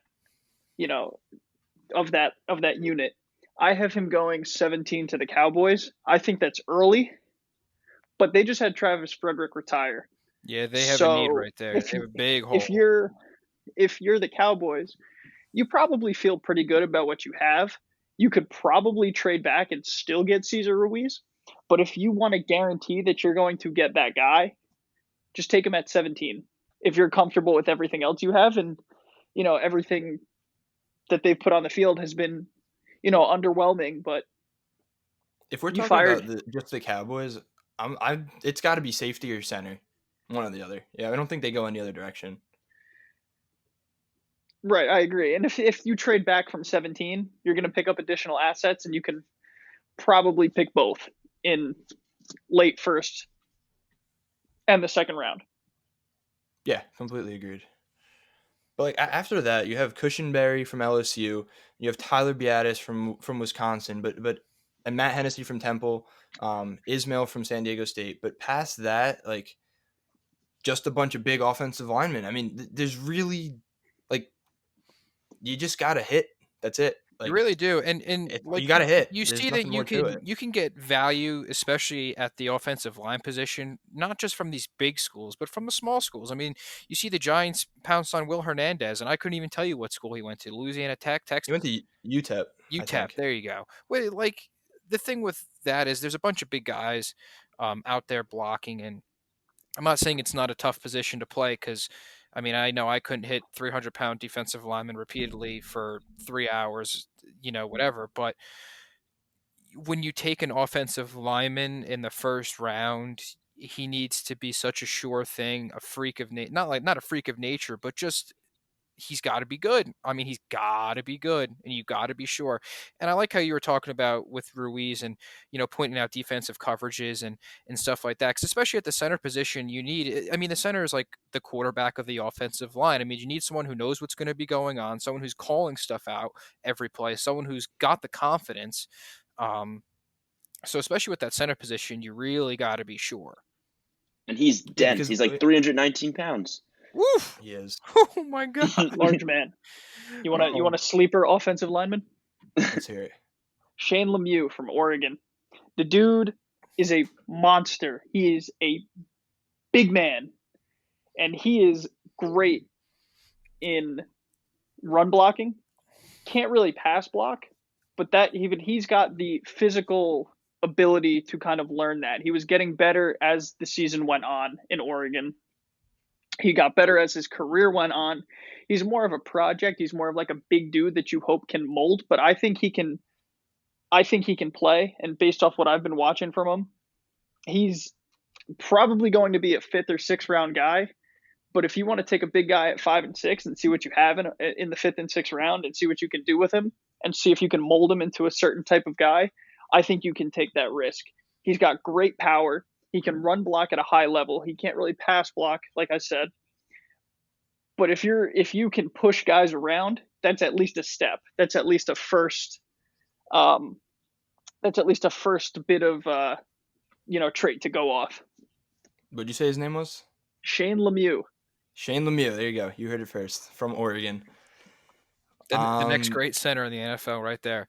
of that unit. I have him going 17 to the Cowboys. I think that's early, but they just had Travis Frederick retire. Yeah, they have a need right there. They have a big hole. If you're the Cowboys, you probably feel pretty good about what you have. You could probably trade back and still get Cesar Ruiz. But if you want to guarantee that you're going to get that guy, just take him at 17. If you're comfortable with everything else you have, and everything that they've put on the field has been underwhelming. But if we're talking about just the Cowboys, it's got to be safety or center. One or the other. Yeah, I don't think they go any other direction. Right, I agree. And if you trade back from 17, you're going to pick up additional assets, and you can probably pick both in late first and the second round. Yeah, completely agreed. But like after that, you have Cushenberry from LSU, you have Tyler Biadasz from Wisconsin, but and Matt Hennessy from Temple, Ismail from San Diego State. But past that, like just a bunch of big offensive linemen. I mean, there's really like you just gotta hit. That's it. You Like really do, and you like gotta hit. you There's see that nothing more to it. you can get value, especially at the offensive line position, not just from these big schools, but from the small schools. I mean, you see the Giants pounce on Will Hernandez, and I couldn't even tell you what school he went to: Louisiana Tech, He went Texas, to UTEP, I UTEP. think. There you go. Wait, like the thing with that is there's a bunch of big guys out there blocking, and I'm not saying it's not a tough position to play because, I mean, I know I couldn't hit 300-pound defensive linemen repeatedly for 3 hours, whatever. But when you take an offensive lineman in the first round, he needs to be such a sure thing, a freak of not a freak of nature, but just he's got to be good. I mean, he's got to be good, and you got to be sure. And I like how you were talking about with Ruiz and pointing out defensive coverages and stuff like that. Because especially at the center position, you need. I mean, the center is like the quarterback of the offensive line. I mean, you need someone who knows what's going to be going on, someone who's calling stuff out every play, someone who's got the confidence. So especially with that center position, you really got to be sure. And he's Yeah, dense. because He's like 319 pounds. Woof! he is. Oh my god! Large man. You want a sleeper offensive lineman? Let's hear it. Shane Lemieux from Oregon. The dude is a monster. He is a big man, and he is great in run blocking. Can't really pass block, but he's got the physical ability to kind of learn that. He was getting better as the season went on in Oregon. He got better as his career went on. He's more of a project. He's more of like a big dude that you hope can mold, but I think he can play, and based off what I've been watching from him, he's probably going to be a 5th or 6th round guy. But if you want to take a big guy at 5 and 6 and see what you have in the 5th and 6th round and see what you can do with him and see if you can mold him into a certain type of guy, I think you can take that risk. He's got great power. He can run block at a high level. He can't really pass block, like I said. But if you can push guys around, that's at least a step. That's at least a first. That's at least a first bit of trait to go off. What'd you say his name was? Shane Lemieux. Shane Lemieux. There you go. You heard it first from Oregon. The next great center in the NFL, right there.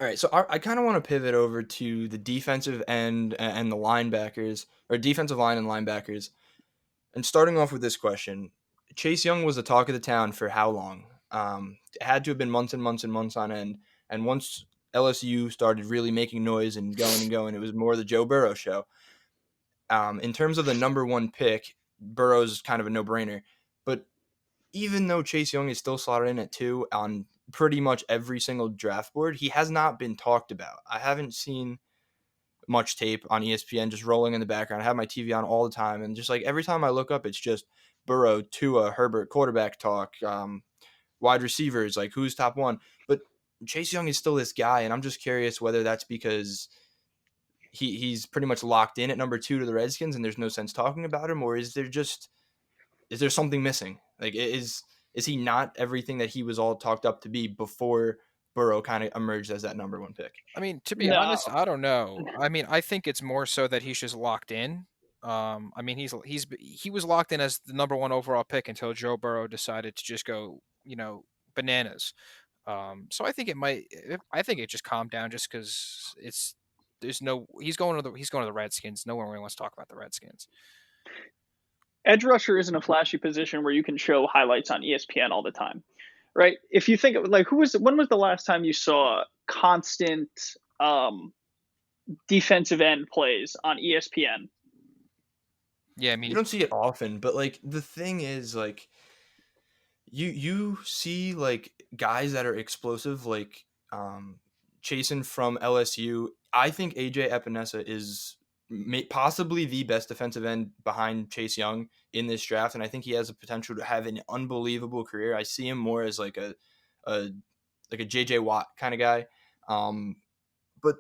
All right, so I kind of want to pivot over to the defensive end and the linebackers, or defensive line and linebackers. And starting off with this question, Chase Young was the talk of the town for how long? It had to have been months and months and months on end. And once LSU started really making noise and going, it was more the Joe Burrow show. In terms of the number one pick, Burrow's kind of a no-brainer. But even though Chase Young is still slotted in at 2 on pretty much every single draft board, he has not been talked about. I haven't seen much tape on ESPN just rolling in the background. I have my TV on all the time, and just like every time I look up, it's just Burrow, Tua, Herbert, quarterback talk, wide receivers, like who's top 1. But Chase Young is still this guy, and I'm just curious whether that's because he's pretty much locked in at number 2 to the Redskins, and there's no sense talking about him, or is there something missing? Like, is he not everything that he was all talked up to be before Burrow kind of emerged as that number 1 pick? I mean, to be honest, I don't know. I mean, I think it's more so that he's just locked in. I mean, he was locked in as the number 1 overall pick until Joe Burrow decided to just go, bananas. So I think it just calmed down just because he's going to the Redskins. No one really wants to talk about the Redskins. Edge rusher isn't a flashy position where you can show highlights on ESPN all the time, right? If you think of like when was the last time you saw constant defensive end plays on ESPN? Yeah, I mean, you don't see it often, but like the thing is, like you see like guys that are explosive, like Chasen from LSU. I think AJ Epinesa is possibly the best defensive end behind Chase Young in this draft, and I think he has the potential to have an unbelievable career. I see him more as like a JJ Watt kind of guy, but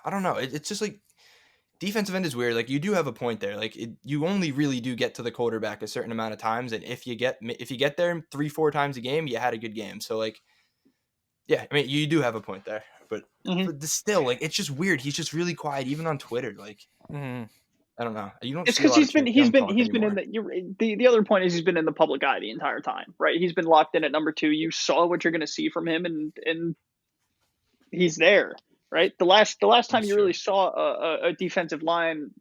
I don't know. It's just like defensive end is weird. Like you do have a point there. Like you only really do get to the quarterback a certain amount of times, and if you get there 3-4 times a game, you had a good game. So like, yeah, I mean you do have a point there, but still, like it's just weird. He's just really quiet, even on Twitter. Like I don't know. You don't. It's see a because lot he's of been Chase he's Young been talk he's been in anymore. the other point is he's been in the public eye the entire time, right? He's been locked in at number 2. You saw what you're going to see from him, and he's there, right? The last time That's you true. really saw a defensive line,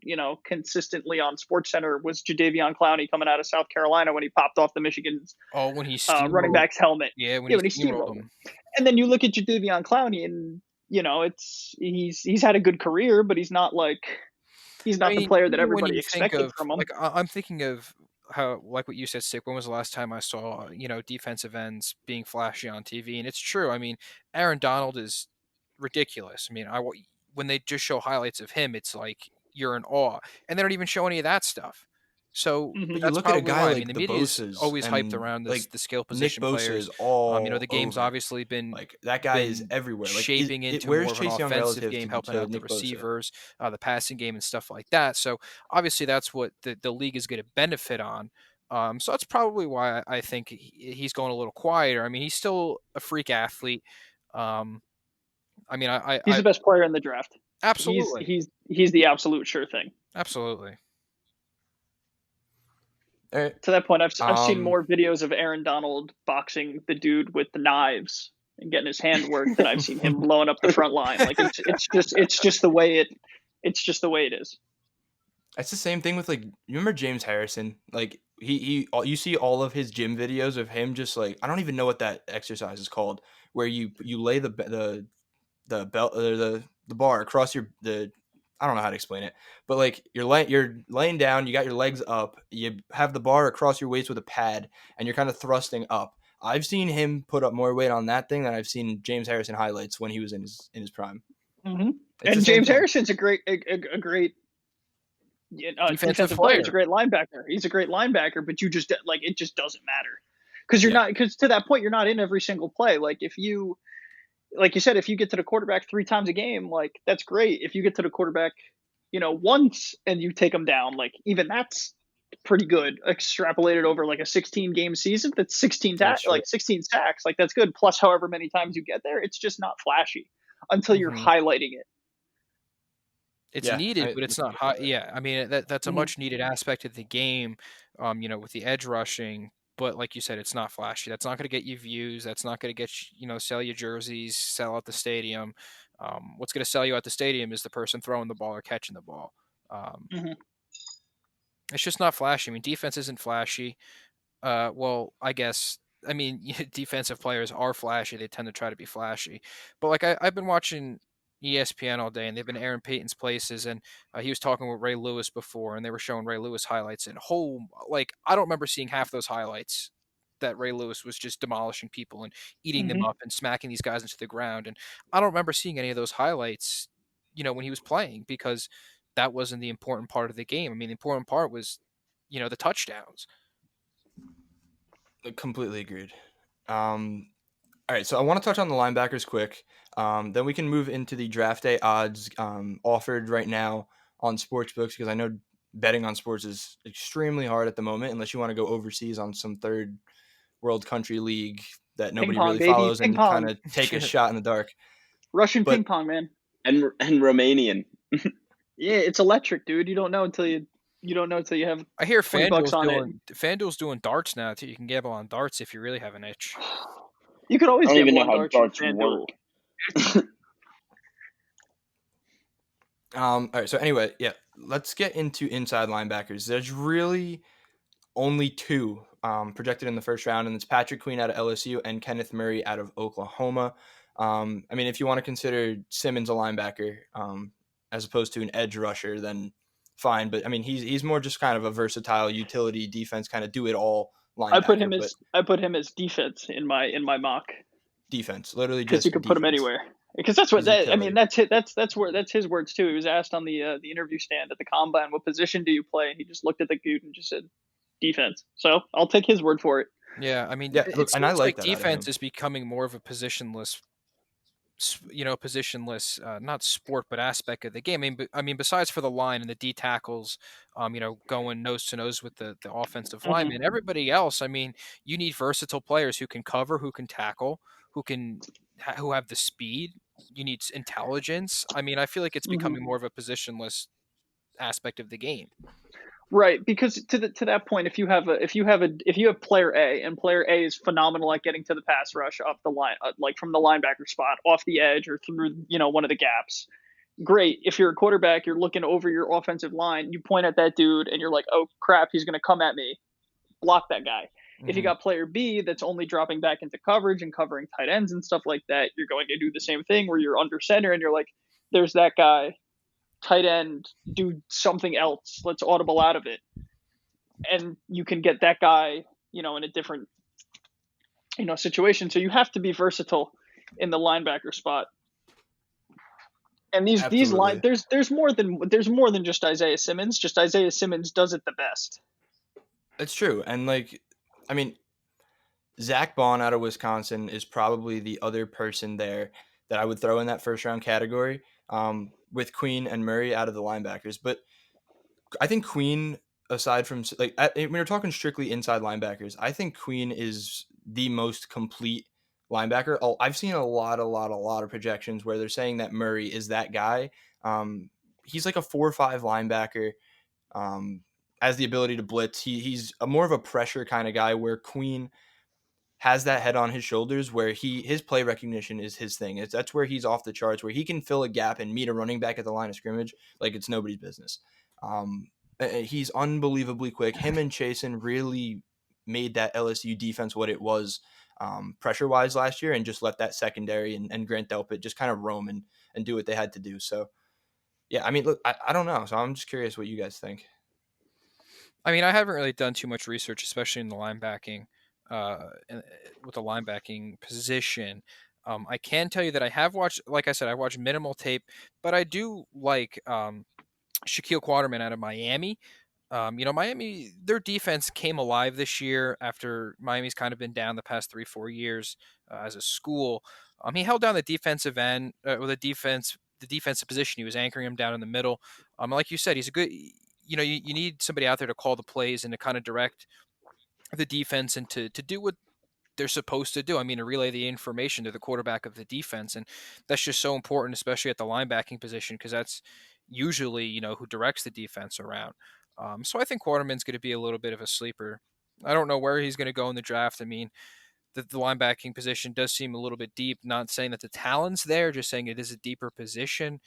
consistently on SportsCenter was Jadeveon Clowney coming out of South Carolina when he popped off the Michigan's when he running back's helmet. Yeah, When he steamrolled him. And then you look at Jadeveon Clowney, and he's had a good career, but he's not the player that everybody expected from him. Like I'm thinking of how, like what you said, Stick. When was the last time I saw defensive ends being flashy on TV? And it's true. I mean, Aaron Donald is ridiculous. I mean, when they just show highlights of him, it's like you're in awe, and they don't even show any of that stuff. So But you that's look at a probably guy why. like I mean, the the media is Bosa's always hyped and, around like, the skill Nick position Bosa players. is all The game's over. obviously been Like that guy is been everywhere. Like shaping into where's more of an Chase Young offensive relative game, to helping out the Nick Bosa? receivers, the passing game, and stuff like that. So obviously that's what the league is going to benefit on. So that's probably why I think he's going a little quieter. I mean, he's still a freak athlete. I mean, he's the best player in the draft. Absolutely, he's the absolute sure thing. Absolutely. Right. To that point, I've seen more videos of Aaron Donald boxing the dude with the knives and getting his hand worked than I've seen him blowing up the front line. Like it's just the way it is. It's the same thing with, like, you remember James Harrison? Like you see all of his gym videos of him just like, I don't even know what that exercise is called, where you lay the belt or the bar across I don't know how to explain it, but like you're laying down, you got your legs up, you have the bar across your waist with a pad, and you're kind of thrusting up. I've seen him put up more weight on that thing than I've seen James Harrison highlights when he was in his prime. Mm-hmm. And James Harrison's a great defensive player. He's a great linebacker. He's a great linebacker, but you just it just doesn't matter because because to that point you're not in every single play. Like if you. Like you said, if you get to the quarterback 3 times a game, like that's great. If you get to the quarterback, once and you take them down, like even that's pretty good. Extrapolated over like a 16 game season, that's 16 sacks. Like that's good. Plus, however many times you get there, it's just not flashy until you're highlighting it. It's needed, but it's not hot. Yeah, I mean that's a much needed aspect of the game. With the edge rushing. But like you said, it's not flashy. That's not going to get you views. That's not going to get sell you jerseys, sell out the stadium. What's going to sell you at the stadium is the person throwing the ball or catching the ball. It's just not flashy. I mean, defense isn't flashy. Well, I guess. I mean, defensive players are flashy. They tend to try to be flashy. But like I've been watching ESPN all day, and they've been airing Peyton's places, and he was talking with Ray Lewis before, and they were showing Ray Lewis highlights, and I don't remember seeing half those highlights that Ray Lewis was just demolishing people and eating them up and smacking these guys into the ground, and I don't remember seeing any of those highlights, when he was playing, because that wasn't the important part of the game. I mean, the important part was, the touchdowns. Completely agreed. All right, so I want to touch on the linebackers quick. Then we can move into the draft day odds offered right now on sportsbooks, because I know betting on sports is extremely hard at the moment unless you want to go overseas on some third world country league that nobody really follows and kind of take a shot in the dark. Russian ping pong, man. And Romanian. Yeah, it's electric, dude. You don't know until you have. I hear FanDuel's doing darts now too. You can gamble on darts if you really have an itch. You could always I don't even know how darts work. All right, so anyway, let's get into inside linebackers. There's really only 2 projected in the first round, and it's Patrick Queen out of LSU and Kenneth Murray out of Oklahoma. I mean, if you want to consider Simmons a linebacker as opposed to an edge rusher, then fine. But I mean, he's more just kind of a versatile utility defense, kind of do it all linebacker. I put him as defense in my mock. Defense, literally, because you can put him anywhere. Because that's what He's a that I killer. mean. That's his words too. He was asked on the interview stand at the combine, "What position do you play?" And he just looked at the dude and just said, "Defense." So I'll take his word for it. Yeah, I mean, Yeah, it look, and I seems like like that out of defense him. is becoming more of a positionless positionless, not sport, but aspect of the game. I mean, besides for the line and the D tackles, going nose to nose with the offensive lineman, Mm-hmm. everybody else, I mean, you need versatile players who can cover, who can tackle, who have the speed. You need intelligence. I mean, I feel like it's Mm-hmm. becoming more of a positionless aspect of the game. Right, because to that point, if you have player A and player A is phenomenal at getting to the pass rush off the line, like from the linebacker spot, off the edge or through one of the gaps. Great. If you're a quarterback, you're looking over your offensive line, you point at that dude and you're like, oh crap, he's gonna come at me. Block that guy. If you Mhm. got player B that's only dropping back into coverage and covering tight ends and stuff like that, you're going to do the same thing where you're under center and you're like, there's that guy, tight end, do something else. Let's audible out of it. And you can get that guy, in a different, situation. So you have to be versatile in the linebacker spot. And these line Absolutely. there's more than just Isaiah Simmons. Just Isaiah Simmons does it the best. It's true. And I mean, Zach Bond out of Wisconsin is probably the other person there that I would throw in that first round category, with Queen and Murray out of the linebackers. But I think Queen, aside from when you're talking strictly inside linebackers, I think Queen is the most complete linebacker. Oh, I've seen a lot of projections where they're saying that Murray is that guy. He's like a 4 or 5 linebacker. Has the ability to blitz. He's more of a pressure kind of guy, where Queen has that head on his shoulders, where his play recognition is his thing. That's where he's off the charts, where he can fill a gap and meet a running back at the line of scrimmage like it's nobody's business. He's unbelievably quick. Him and Chasen really made that LSU defense what it was, pressure wise, last year, and just let that secondary and Grant Delpit just kind of roam and do what they had to do. So yeah, I mean, look, I don't know. So I'm just curious what you guys think. I mean, I haven't really done too much research, especially in the linebacking, with the linebacking position. I can tell you that I have watched, like I said, I watched minimal tape, but I do like Shaquille Quarterman out of Miami. Miami, their defense came alive this year after Miami's kind of been down the past 3-4 years as a school. He held down the defensive end, or the defensive position. He was anchoring him down in the middle. Like you said, he's a good. You need somebody out there to call the plays and to kind of direct the defense and to do what they're supposed to do. I mean, to relay the information to the quarterback of the defense. And that's just so important, especially at the linebacking position, because that's usually, who directs the defense around. So I think Quarterman's going to be a little bit of a sleeper. I don't know where he's going to go in the draft. I mean, the linebacking position does seem a little bit deep. Not saying that the talent's there, just saying it is a deeper position.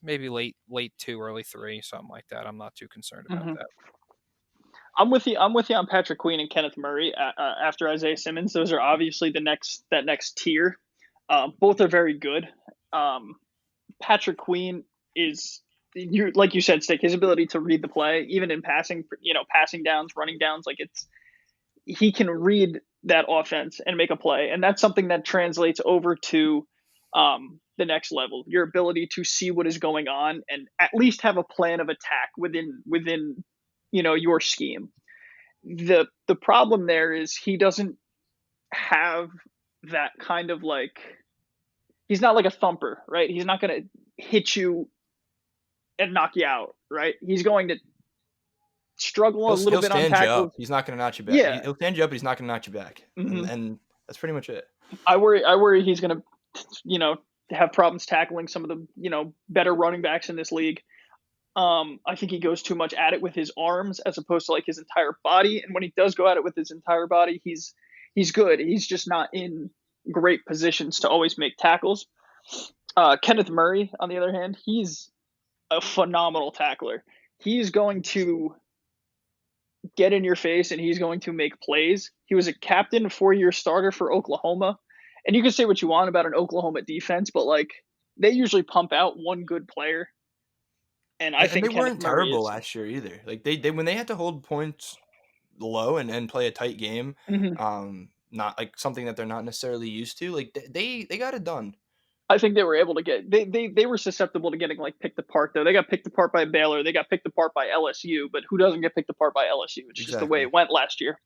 Maybe late 2, early 3, something like that. I'm not too concerned about Mm-hmm. that. I'm with you. I'm with you on Patrick Queen and Kenneth Murray after Isaiah Simmons. Those are obviously that next tier. Both are very good. Patrick Queen is like you said, Stick. His ability to read the play, even in passing, passing downs, running downs, he can read that offense and make a play, and that's something that translates over to the next level. Your ability to see what is going on and at least have a plan of attack within your scheme. The problem there is he doesn't have that kind of he's not like a thumper, right? He's not going to hit you and knock you out, right? He's going to struggle a little He'll bit on stand you tackles. up. He's not going to knock you back. Yeah. He'll stand you up, but he's not going to knock you back. Mm-hmm. And that's pretty much it. I worry he's going to, have problems tackling some of the, better running backs in this league. I think he goes too much at it with his arms as opposed to his entire body. And when he does go at it with his entire body, he's good. He's just not in great positions to always make tackles. Kenneth Murray, on the other hand, he's a phenomenal tackler. He's going to get in your face and he's going to make plays. He was a captain, 4-year starter for Oklahoma. And you can say what you want about an Oklahoma defense, but they usually pump out one good player. And I think they Kenneth weren't Murray terrible is. last year either. They when they had to hold points low and play a tight game, Mm-hmm. not something that they're not necessarily used to. They got it done. I think they were able to get they were susceptible to getting like picked apart though. They got picked apart by Baylor, they got picked apart by LSU, but who doesn't get picked apart by LSU? It's just the way Exactly. it went last year.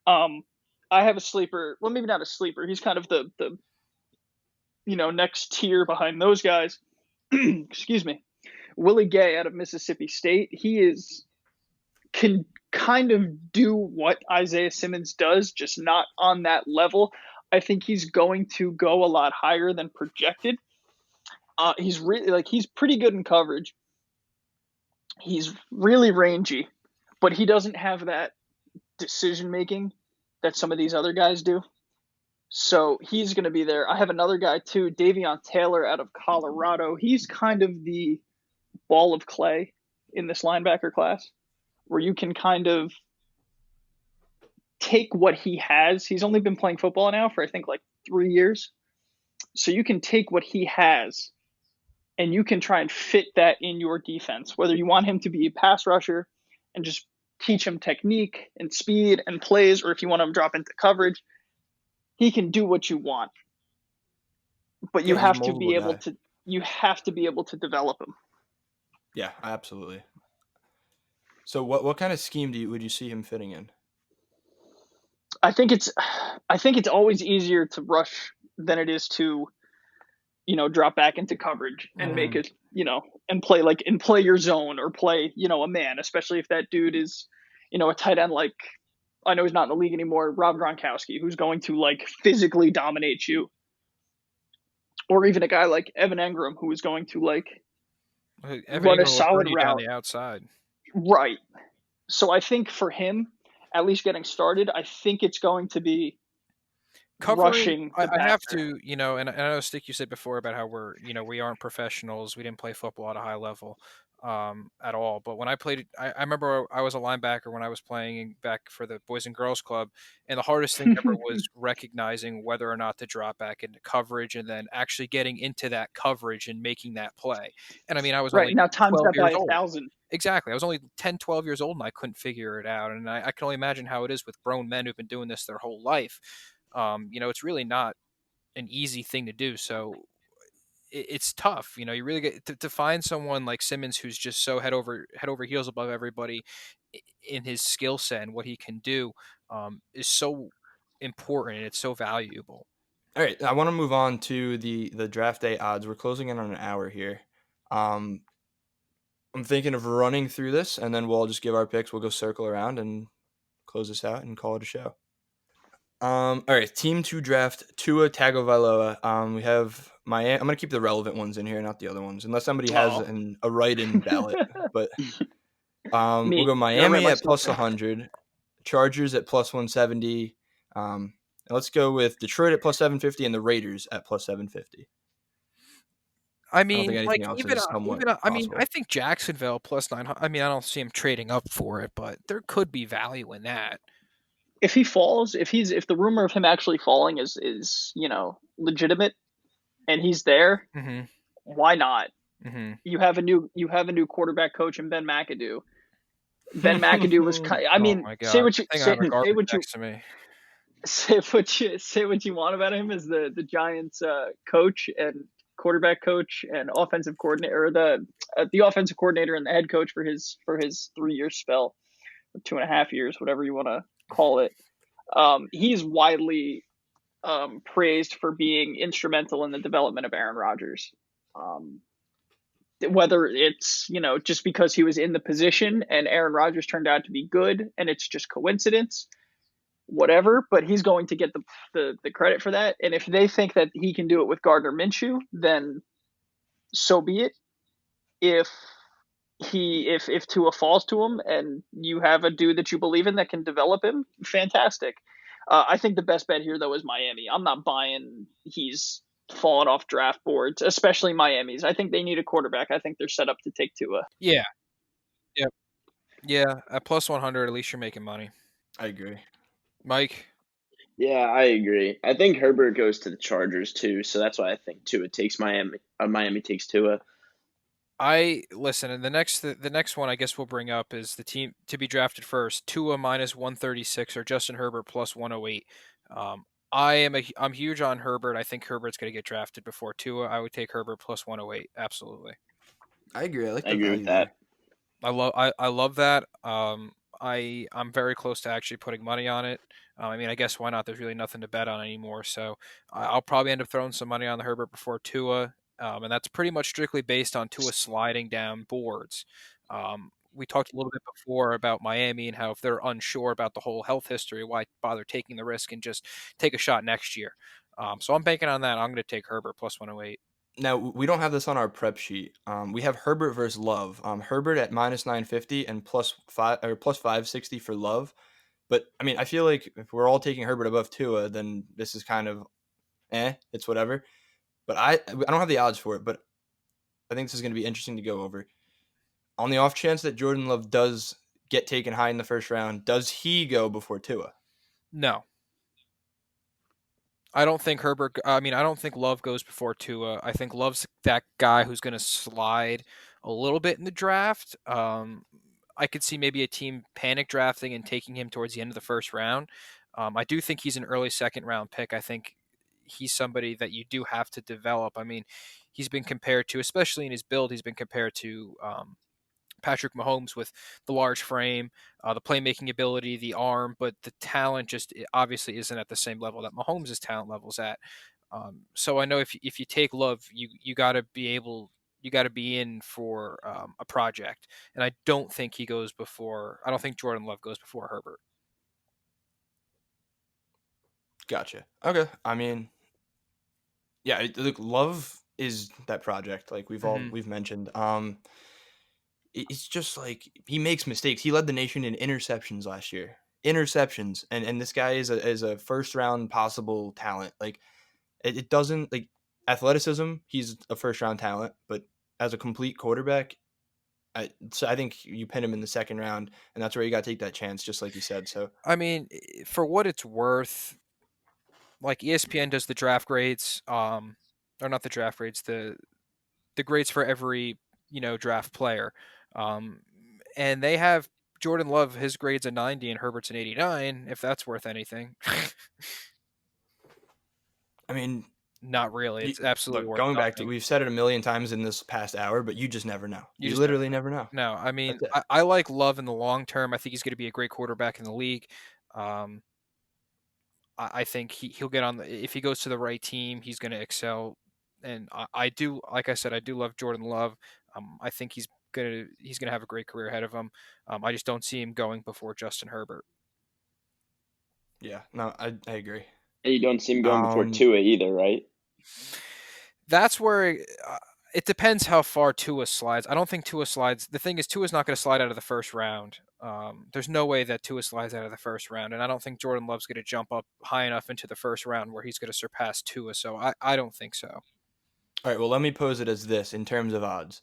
I have a sleeper. Well, maybe not a sleeper. He's kind of the next tier behind those guys. Excuse me. Willie Gay out of Mississippi State. Can kind of do what Isaiah Simmons does, just not on that level. I think he's going to go a lot higher than projected. He's pretty good in coverage. He's really rangy, but he doesn't have that decision making that some of these other guys do. So he's going to be there. I have another guy too, Davion Taylor out of Colorado. He's kind of the ball of clay in this linebacker class, where you can kind of take what he has. He's only been playing football now for I think like 3 years. So you can take what he has and you can try and fit that in your defense, whether you want him to be a pass rusher and just teach him technique and speed and plays, or if you want him to drop into coverage, he can do what you want. But you have to be able to develop him. Yeah, absolutely. So what kind of scheme would you see him fitting in? I think it's always easier to rush than it is to, drop back into coverage and make it, and play your zone or play, a man, especially if that dude is, a tight end like, I know he's not in the league anymore, Rob Gronkowski, who's going to like physically dominate you. Or even a guy like Evan Engram, who is going to like run a solid route down the outside. Right. So I think for him, at least getting started, I think it's going to be rushing. I have to, and I know, Stick, you said before about how we aren't professionals. We didn't play football at a high level at all. But when I played, I remember I was a linebacker when I was playing back for the Boys and Girls Club. And the hardest thing ever was recognizing whether or not to drop back into coverage and then actually getting into that coverage and making that play. And I mean, I was only now times 12 that by years old. 1,000. Exactly. I was only 10, 12 years old and I couldn't figure it out. And I can only imagine how it is with grown men who've been doing this their whole life. It's really not an easy thing to do. So it's tough. You really get to find someone like Simmons who's just so head over heels above everybody in his skill set and what he can do is so important and it's so valuable. All right, I want to move on to the draft day odds. We're closing in on an hour here. I'm thinking of running through this, and then we'll all just give our picks. We'll go circle around and close this out and call it a show. All right, team to draft Tua Tagovailoa. We have Miami. I'm gonna keep the relevant ones in here, not the other ones, unless somebody has a write-in ballot. But we'll go Miami at plus 100, Chargers at plus 170. And let's go with Detroit at plus 750 and the Raiders at plus 750. I mean, I think Jacksonville plus 900. I mean, I don't see him trading up for it, but there could be value in that. If he falls, if the rumor of him actually falling is legitimate, and he's there, why not? Mm-hmm. You have a new quarterback coach in Ben McAdoo. Ben McAdoo was say what you want about him as the Giants coach and quarterback coach and offensive coordinator, or the offensive coordinator and the head coach for his 3-year spell, or 2.5 years, whatever you want to call it. He's widely praised for being instrumental in the development of Aaron Rodgers. Whether it's, just because he was in the position and Aaron Rodgers turned out to be good and it's just coincidence, whatever, but he's going to get the credit for that. And if they think that he can do it with Gardner Minshew, then so be it. If Tua falls to him and you have a dude that you believe in that can develop him, fantastic. I think the best bet here, though, is Miami. I'm not buying he's fallen off draft boards, especially Miami's. I think they need a quarterback. I think they're set up to take Tua. Yeah. Yep. Yeah. At plus 100, at least you're making money. I agree. Mike? Yeah, I agree. I think Herbert goes to the Chargers too, so that's why I think Tua takes Miami. Miami takes Tua. And the next one I guess we'll bring up is the team to be drafted first. Tua minus 136 or Justin Herbert plus 108. I'm huge on Herbert. I think Herbert's going to get drafted before Tua. I would take Herbert plus 108. Absolutely. I agree. I like I the agree with value that. there. I love that. I'm very close to actually putting money on it. I mean, I guess why not? There's really nothing to bet on anymore, so I'll probably end up throwing some money on the Herbert before Tua, and that's pretty much strictly based on Tua sliding down boards. We talked a little bit before about Miami and how if they're unsure about the whole health history, why bother taking the risk and just take a shot next year? So I'm banking on that. I'm going to take Herbert plus 108. Now we don't have this on our prep sheet. We have Herbert versus Love. Herbert at minus 950 and plus 560 for Love. But I mean, I feel like if we're all taking Herbert above Tua, then this is kind of it's whatever. But I don't have the odds for it, but I think this is going to be interesting to go over. On the off chance that Jordan Love does get taken high in the first round, does he go before Tua? No. I don't think Herbert. I mean, I don't think Love goes before Tua. I think Love's that guy who's going to slide a little bit in the draft. I could see maybe a team panic drafting and taking him towards the end of the first round. I do think he's an early second round pick. I think he's somebody that you do have to develop. I mean, he's been compared to, especially in his build, he's been compared to Patrick Mahomes with the large frame, the playmaking ability, the arm, but the talent just obviously isn't at the same level that Mahomes' talent level's at. So I know if you take Love, you got to be able, you got to be in for a project, and I don't think he goes before. I don't think Jordan Love goes before Herbert. Gotcha. Okay. I mean, yeah, look, Love is that project like we've mentioned. It's just like he makes mistakes. He led the nation in interceptions last year. Interceptions, and this guy is a first round possible talent. Like it doesn't like athleticism. He's a first round talent, but as a complete quarterback, so I think you pin him in the second round, and that's where you got to take that chance, just like you said. So I mean, for what it's worth, like ESPN does the draft grades, or not the draft grades, the grades for every draft player, um, and they have Jordan Love, his grade's a 90 and Herbert's an 89. If that's worth anything, I mean, not really. It's absolutely look, worth going back to nothing. we've said it a million times in this past hour, but you just never know. You You just never literally never know. know. No, I mean, That's it. I like Love in the long term. I think he's going to be a great quarterback in the league. Um, I think he'll get on if he goes to the right team, he's going to excel. And I do, like I said, I do love Jordan Love. I think he's gonna have a great career ahead of him. I just don't see him going before Justin Herbert. Yeah, no, I agree. And you don't see him going before Um, Tua either, right? That's where it depends how far Tua slides. I don't think Tua slides. The thing is, Tua's not going to slide out of the first round. There's no way that Tua slides out of the first round, and I don't think Jordan Love's going to jump up high enough into the first round where he's going to surpass Tua. So I don't think so. all right, well, let me pose it as this in terms of odds.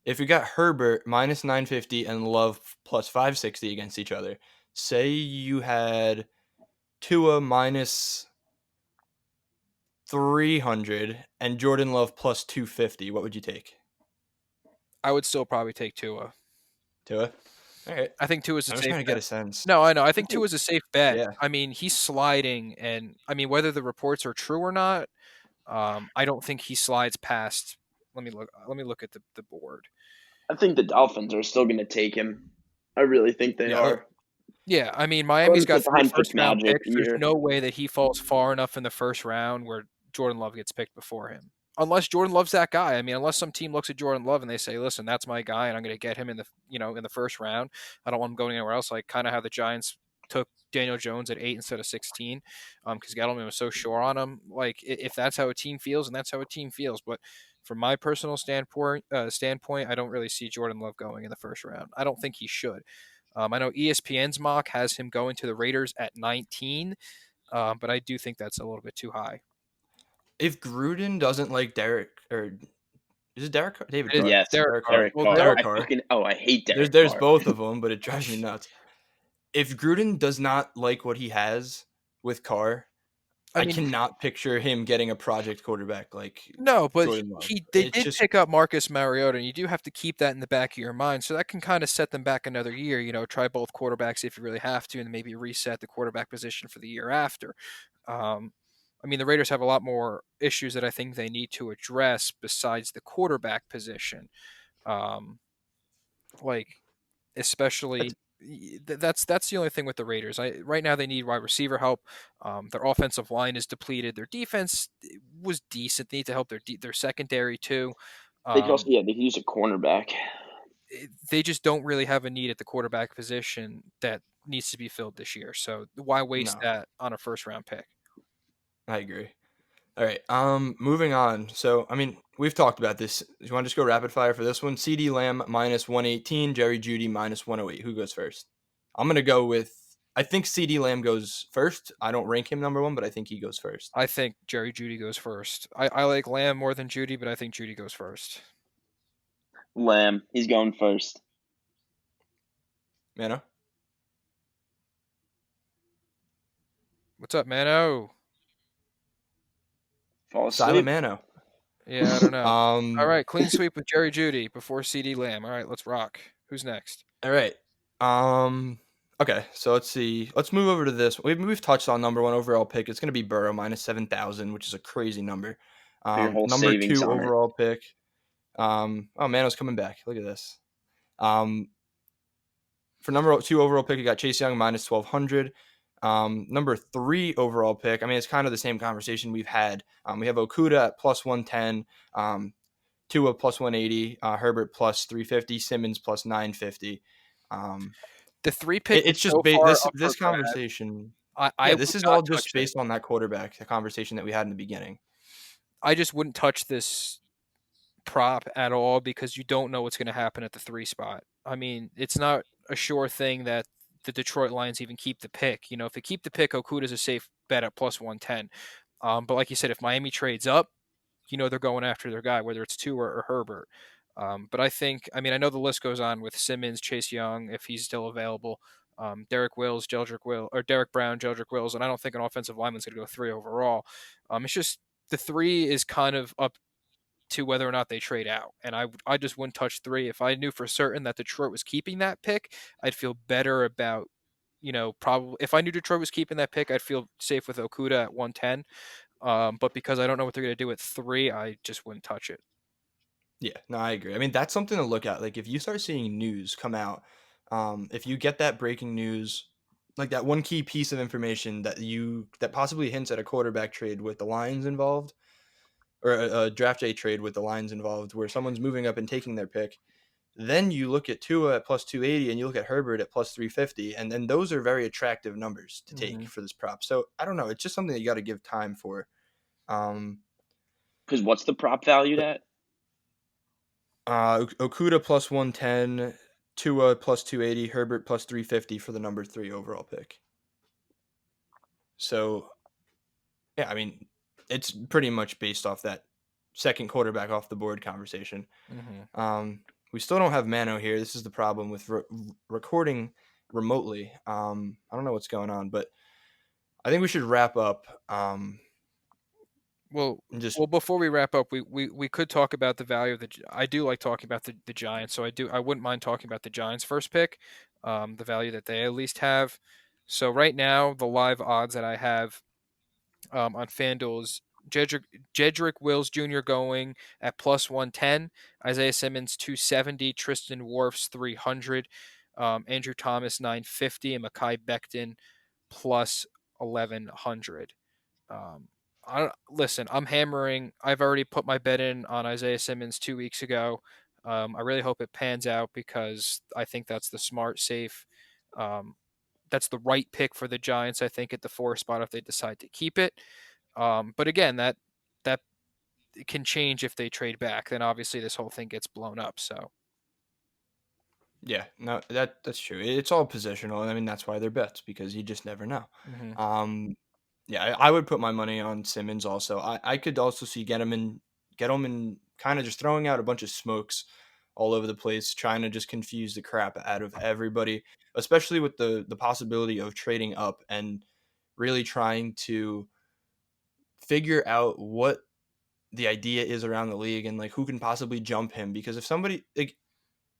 If we got Herbert minus 950 and Love plus 560 against each other, say you had Tua minus 300 and Jordan Love plus 250, what would you take? I would still probably take Tua. Tua? All right. I think Tua's a I'm just safe trying to get bet. a sense. No, I know. I think Tua's a safe bet. Yeah. I mean, he's sliding, and I mean, whether the reports are true or not, I don't think he slides past. Let me look. Let me look at the board. I think the Dolphins are still going to take him. I really think they Yeah. are. Yeah, I mean, Miami's According got to 3 behind first-round Fitzmagic picks. There's year. no way that he falls far enough in the first round where Jordan Love gets picked before him. Unless Jordan Love's that guy. I mean, unless some team looks at Jordan Love and they say, "Listen, that's my guy, and I'm going to get him in the first round. I don't want him going anywhere else." Like kind of how the Giants took Daniel Jones at 8 instead of 16, because Gettleman was so sure on him. Like if that's how a team feels, and that's how a team feels. But from my personal standpoint, I don't really see Jordan Love going in the first round. I don't think he should. I know ESPN's mock has him going to the Raiders at 19, but I do think that's a little bit too high. If Gruden doesn't like Derek, or is it Derek Carr? David It is Carr? Yes, Derek Derek Carr. Carr. Derek Well, Carr. Derek I Carr. I hate Derek There's Carr. both of them, but it drives me nuts. If Gruden does not like what he has with Carr, I I mean, cannot picture him getting a project quarterback like no, but Jordan Love. they It's did just pick up Marcus Mariota, and you do have to keep that in the back of your mind. So that can kind of set them back another year. Try both quarterbacks if you really have to, and maybe reset the quarterback position for the year after. I mean, the Raiders have a lot more issues that I think they need to address besides the quarterback position. Um, like especially that's the only thing with the Raiders. Right now they need wide receiver help. Their offensive line is depleted. Their defense was decent. They need to help their secondary too. They could also, Um, yeah, they could use a cornerback. they just don't really have a need at the quarterback position that needs to be filled this year. So why waste no. that on a first round pick? I agree. All right. Moving on. So, I mean, we've talked about this. You want to just go rapid fire for this one? CD Lamb minus 118, Jerry Judy minus 108. Who goes first? I'm gonna go with. I think CD Lamb goes first. I don't rank him number one, but I think he goes first. I think Jerry Judy goes first. I like Lamb more than Judy, but I think Judy goes first. Lamb, he's going first. Mano? What's up, Mano? Fall Silent asleep. Mano. Yeah, I don't know. All Um. right, clean sweep with Jerry Judy before CD Lamb. All right, let's rock. Who's next? All right. Okay, so let's see. Let's move over to this. We've touched on number one overall pick. It's going to be Burrow minus 7,000, which is a crazy number. Put your whole Number savings two on it. overall pick. Oh, Mano's coming back. Look at this. Um, for number two overall pick, you got Chase Young minus 1,200. Number three overall pick. I mean, it's kind of the same conversation we've had. We have Okuda at plus 110. Tua plus 180. Herbert plus 350. Simmons plus 950. The three pick was It's just so far this up for grabs. conversation. I Yeah, this would is not all just touch it. based on that quarterback, the conversation that we had in the beginning. I just wouldn't touch this prop at all because you don't know what's going to happen at the 3 spot. I mean, it's not a sure thing that the Detroit Lions even keep the pick. If they keep the pick, Okuda's a safe bet at plus 110. But like you said, if Miami trades up, they're going after their guy, whether it's Tua or Herbert. But I mean, I know the list goes on with Simmons, Chase Young, if he's still available, Derek Brown, Jeldrick Wills, and I don't think an offensive lineman's going to go 3 overall. It's just the 3 is kind of up to whether or not they trade out, and I just wouldn't touch 3. If I knew for certain that Detroit was keeping that pick, I'd feel better about. Probably if I knew Detroit was keeping that pick, I'd feel safe with Okuda at 110. But because I don't know what they're going to do at 3, I just wouldn't touch it. Yeah, no, I agree. I mean, that's something to look at. Like, if you start seeing news come out, if you get that breaking news, like that one key piece of information that possibly hints at a quarterback trade with the Lions involved, or a draft day trade with the Lions involved, where someone's moving up and taking their pick, then you look at Tua at plus 280 and you look at Herbert at plus 350, and then those are very attractive numbers to take for this prop. So I don't know. It's just something that you got to give time for. Because what's the prop valued at? Okuda plus 110, Tua plus 280, Herbert plus 350 for the number 3 overall pick. So, yeah, I mean, it's pretty much based off that second quarterback off the board conversation. We still don't have Mano here. This is the problem with recording remotely. I don't know what's going on, but I think we should wrap up. Well, Just before we wrap up, we could talk about the value of I do like talking about the Giants, so I wouldn't mind talking about the Giants' first pick, the value that they at least have. So right now, the live odds that I have on FanDuel is Jedrick Wills Jr. going at plus 110, Isaiah Simmons 270, Tristan Wirfs 300, Andrew Thomas 950, and Mekhi Becton plus 1100. Listen, I'm hammering. I've already put my bet in on Isaiah Simmons 2 weeks ago. I really hope it pans out because I think that's the smart, safe. That's the right pick for the Giants. I think at the 4 spot if they decide to keep it. But again, that can change if they trade back. Then obviously this whole thing gets blown up. So yeah, no, that's true. It's all positional, and I mean that's why they're bets because you just never know. mm-hmm. Yeah, I would put my money on Simmons also. I could also see get him in kind of just throwing out a bunch of smokes all over the place, trying to just confuse the crap out of everybody, especially with the possibility of trading up and really trying to figure out what the idea is around the league and like who can possibly jump him. Because if somebody like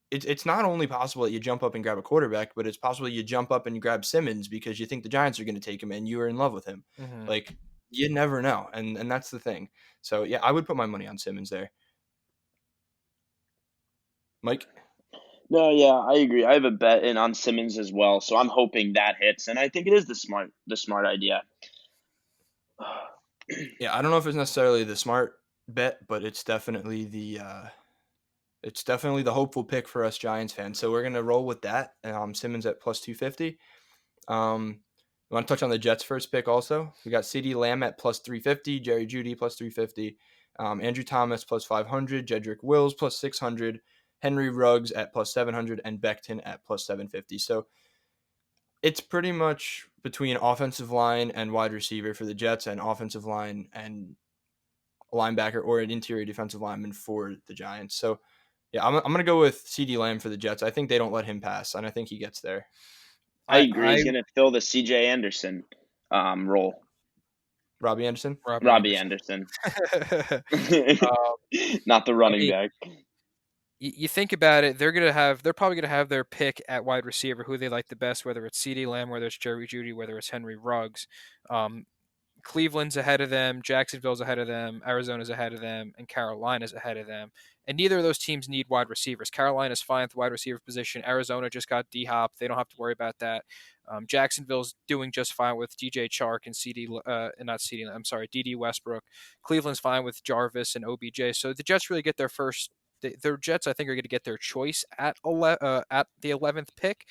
it's not only possible that you jump up and grab a quarterback, but it's possible you jump up and you grab Simmons because you think the Giants are going to take him and you are in love with him. Mhm. Like you never know, and that's the thing. So yeah, I would put my money on Simmons there. Mike, No, yeah, I agree. I have a bet in on Simmons as well, so I'm hoping that hits, and I think it is the smart idea. yeah, I don't know if it's necessarily the smart bet, but it's definitely the hopeful pick for us Giants fans. So we're gonna roll with that. Simmons at plus 250. You want to touch on the Jets' first pick also? We got CeeDee Lamb at plus 350, Jerry Jeudy plus 350, Andrew Thomas plus 500, Jedrick Wills plus 600, Henry Ruggs at plus 700, and Becton at plus 750. So it's pretty much between offensive line and wide receiver for the Jets and offensive line and a linebacker or an interior defensive lineman for the Giants. So yeah, I'm going to go with CeeDee Lamb for the Jets. I think they don't let him pass, and I think he gets there. I I agree. I He's gonna fill the C.J. Anderson role. Robbie Anderson? Robbie Robbie Anderson. Anderson, Um, not the I running mean, back. you think about it, they're probably gonna have their pick at wide receiver, who they like the best, whether it's CeeDee Lamb, whether it's Jerry Jeudy, whether it's Henry Ruggs. Um, Cleveland's ahead of them, Jacksonville's ahead of them, Arizona's ahead of them, and Carolina's ahead of them. And neither of those teams need wide receivers. Carolina's fine at the wide receiver position. Arizona just got D-Hop. They don't have to worry about that. Jacksonville's doing just fine with DJ Chark and not CD, I'm sorry, DD Westbrook. Cleveland's fine with Jarvis and OBJ. So the Jets really get their first. Their Jets, I think, are going to get their choice at the 11th pick,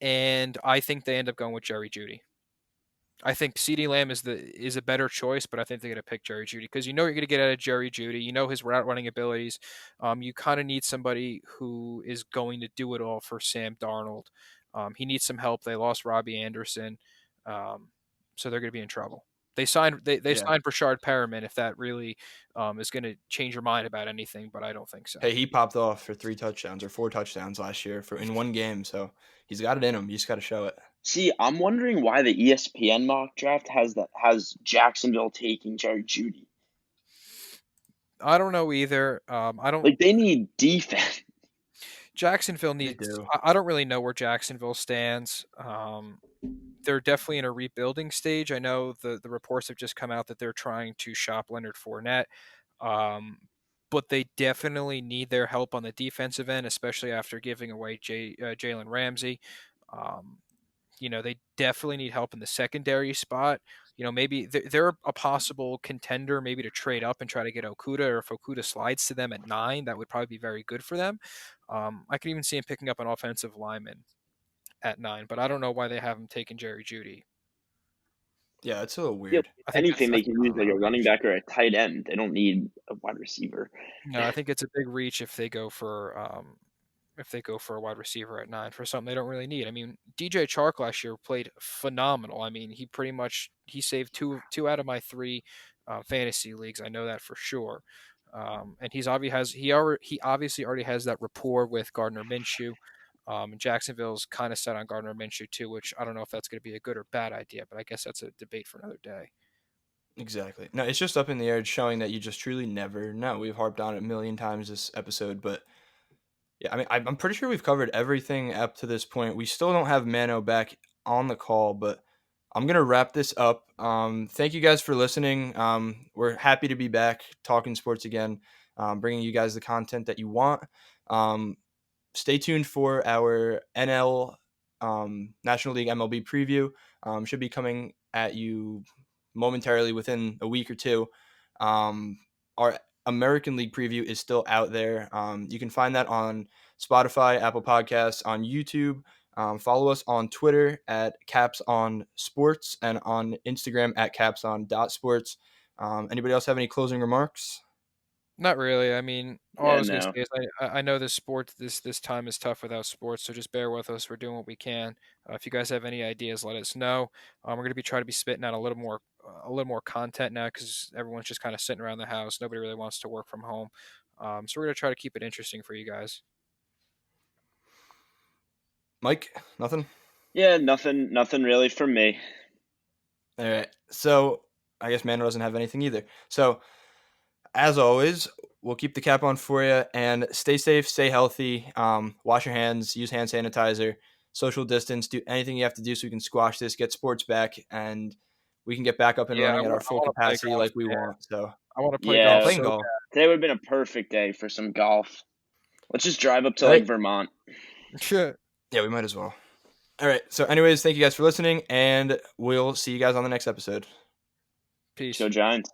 and I think they end up going with Jerry Jeudy. I think CeeDee Lamb is a better choice, but I think they're going to pick Jerry Jeudy because you know you're going to get out of Jerry Jeudy. You know his route running abilities. You kind of need somebody who is going to do it all for Sam Darnold. He needs some help. They lost Robbie Anderson, um, so they're going to be in trouble. They Yeah. signed Brashard Perriman if that really is going to change your mind about anything, but I don't think so. Hey, he popped off for 3 touchdowns or 4 touchdowns last year in one game, so he's got it in him. You just got to show it. See, I'm wondering why the ESPN mock draft has Jacksonville taking Jerry Jeudy. I don't know either. I don't. Like they need defense. Jacksonville They needs. do. I don't really know where Jacksonville stands. They're definitely in a rebuilding stage. I know the reports have just come out that they're trying to shop Leonard Fournette, um, but they definitely need their help on the defensive end, especially after giving away Jalen Ramsey. Um, they definitely need help in the secondary spot. Maybe they're a possible contender, maybe to trade up and try to get Okuda, or if Okuda slides to them at 9, that would probably be very good for them. I could even see him picking up an offensive lineman at 9, but I don't know why they haven't taken Jerry Jeudy. Yeah, it's a little Yep. weird. I think Anything they that's can use like a running back or a tight end. They don't need a wide receiver. no, I think it's a big reach if they go for a wide receiver at 9 for something they don't really need. I mean, DJ Chark last year played phenomenal. I mean, he saved two out of my 3 fantasy leagues. I know that for sure. And he obviously already has that rapport with Gardner Minshew. And Jacksonville's kind of set on Gardner Minshew too, which I don't know if that's going to be a good or bad idea, but I guess that's a debate for another day. Exactly. No, it's just up in the air. It's showing that you just truly never know. We've harped on it a million times this episode, but yeah, I mean, I'm pretty sure we've covered everything up to this point. We still don't have Mano back on the call, but I'm gonna wrap this up. Thank you guys for listening. We're happy to be back talking sports again, bringing you guys the content that you want. Um, Stay tuned for our NL National League MLB preview. Should be coming at you momentarily within a week or two. Our American League preview is still out there. You can find that on Spotify, Apple Podcasts, on YouTube. Follow us on Twitter at capsON Sports and on Instagram at capson.sports. Anybody else have any closing remarks? Not really. I mean, all I Yeah, was gonna no. say is I know this time is tough without sports, so just bear with us. We're doing what we can. If you guys have any ideas, let us know. We're gonna be trying to be spitting out a little more content now because everyone's just kind of sitting around the house. Nobody really wants to work from home, so we're gonna try to keep it interesting for you guys. Mike, nothing? Yeah, nothing really from me. All right. So I guess Mano doesn't have anything either. So, as always, we'll keep the cap on for you, and stay safe, stay healthy, wash your hands, use hand sanitizer, social distance, do anything you have to do so we can squash this, get sports back, and we can get back up and Yeah, running at our full wanna play capacity golf, like we man. want. So, I want to play Yeah, golf playing so golf. today would have been a perfect day for some golf. Let's just drive up to All like right. Vermont. bad. Yeah, we might as well. All right. So, anyways, thank you guys for listening, and we'll see you guys on the next episode. Peace. Go Giants.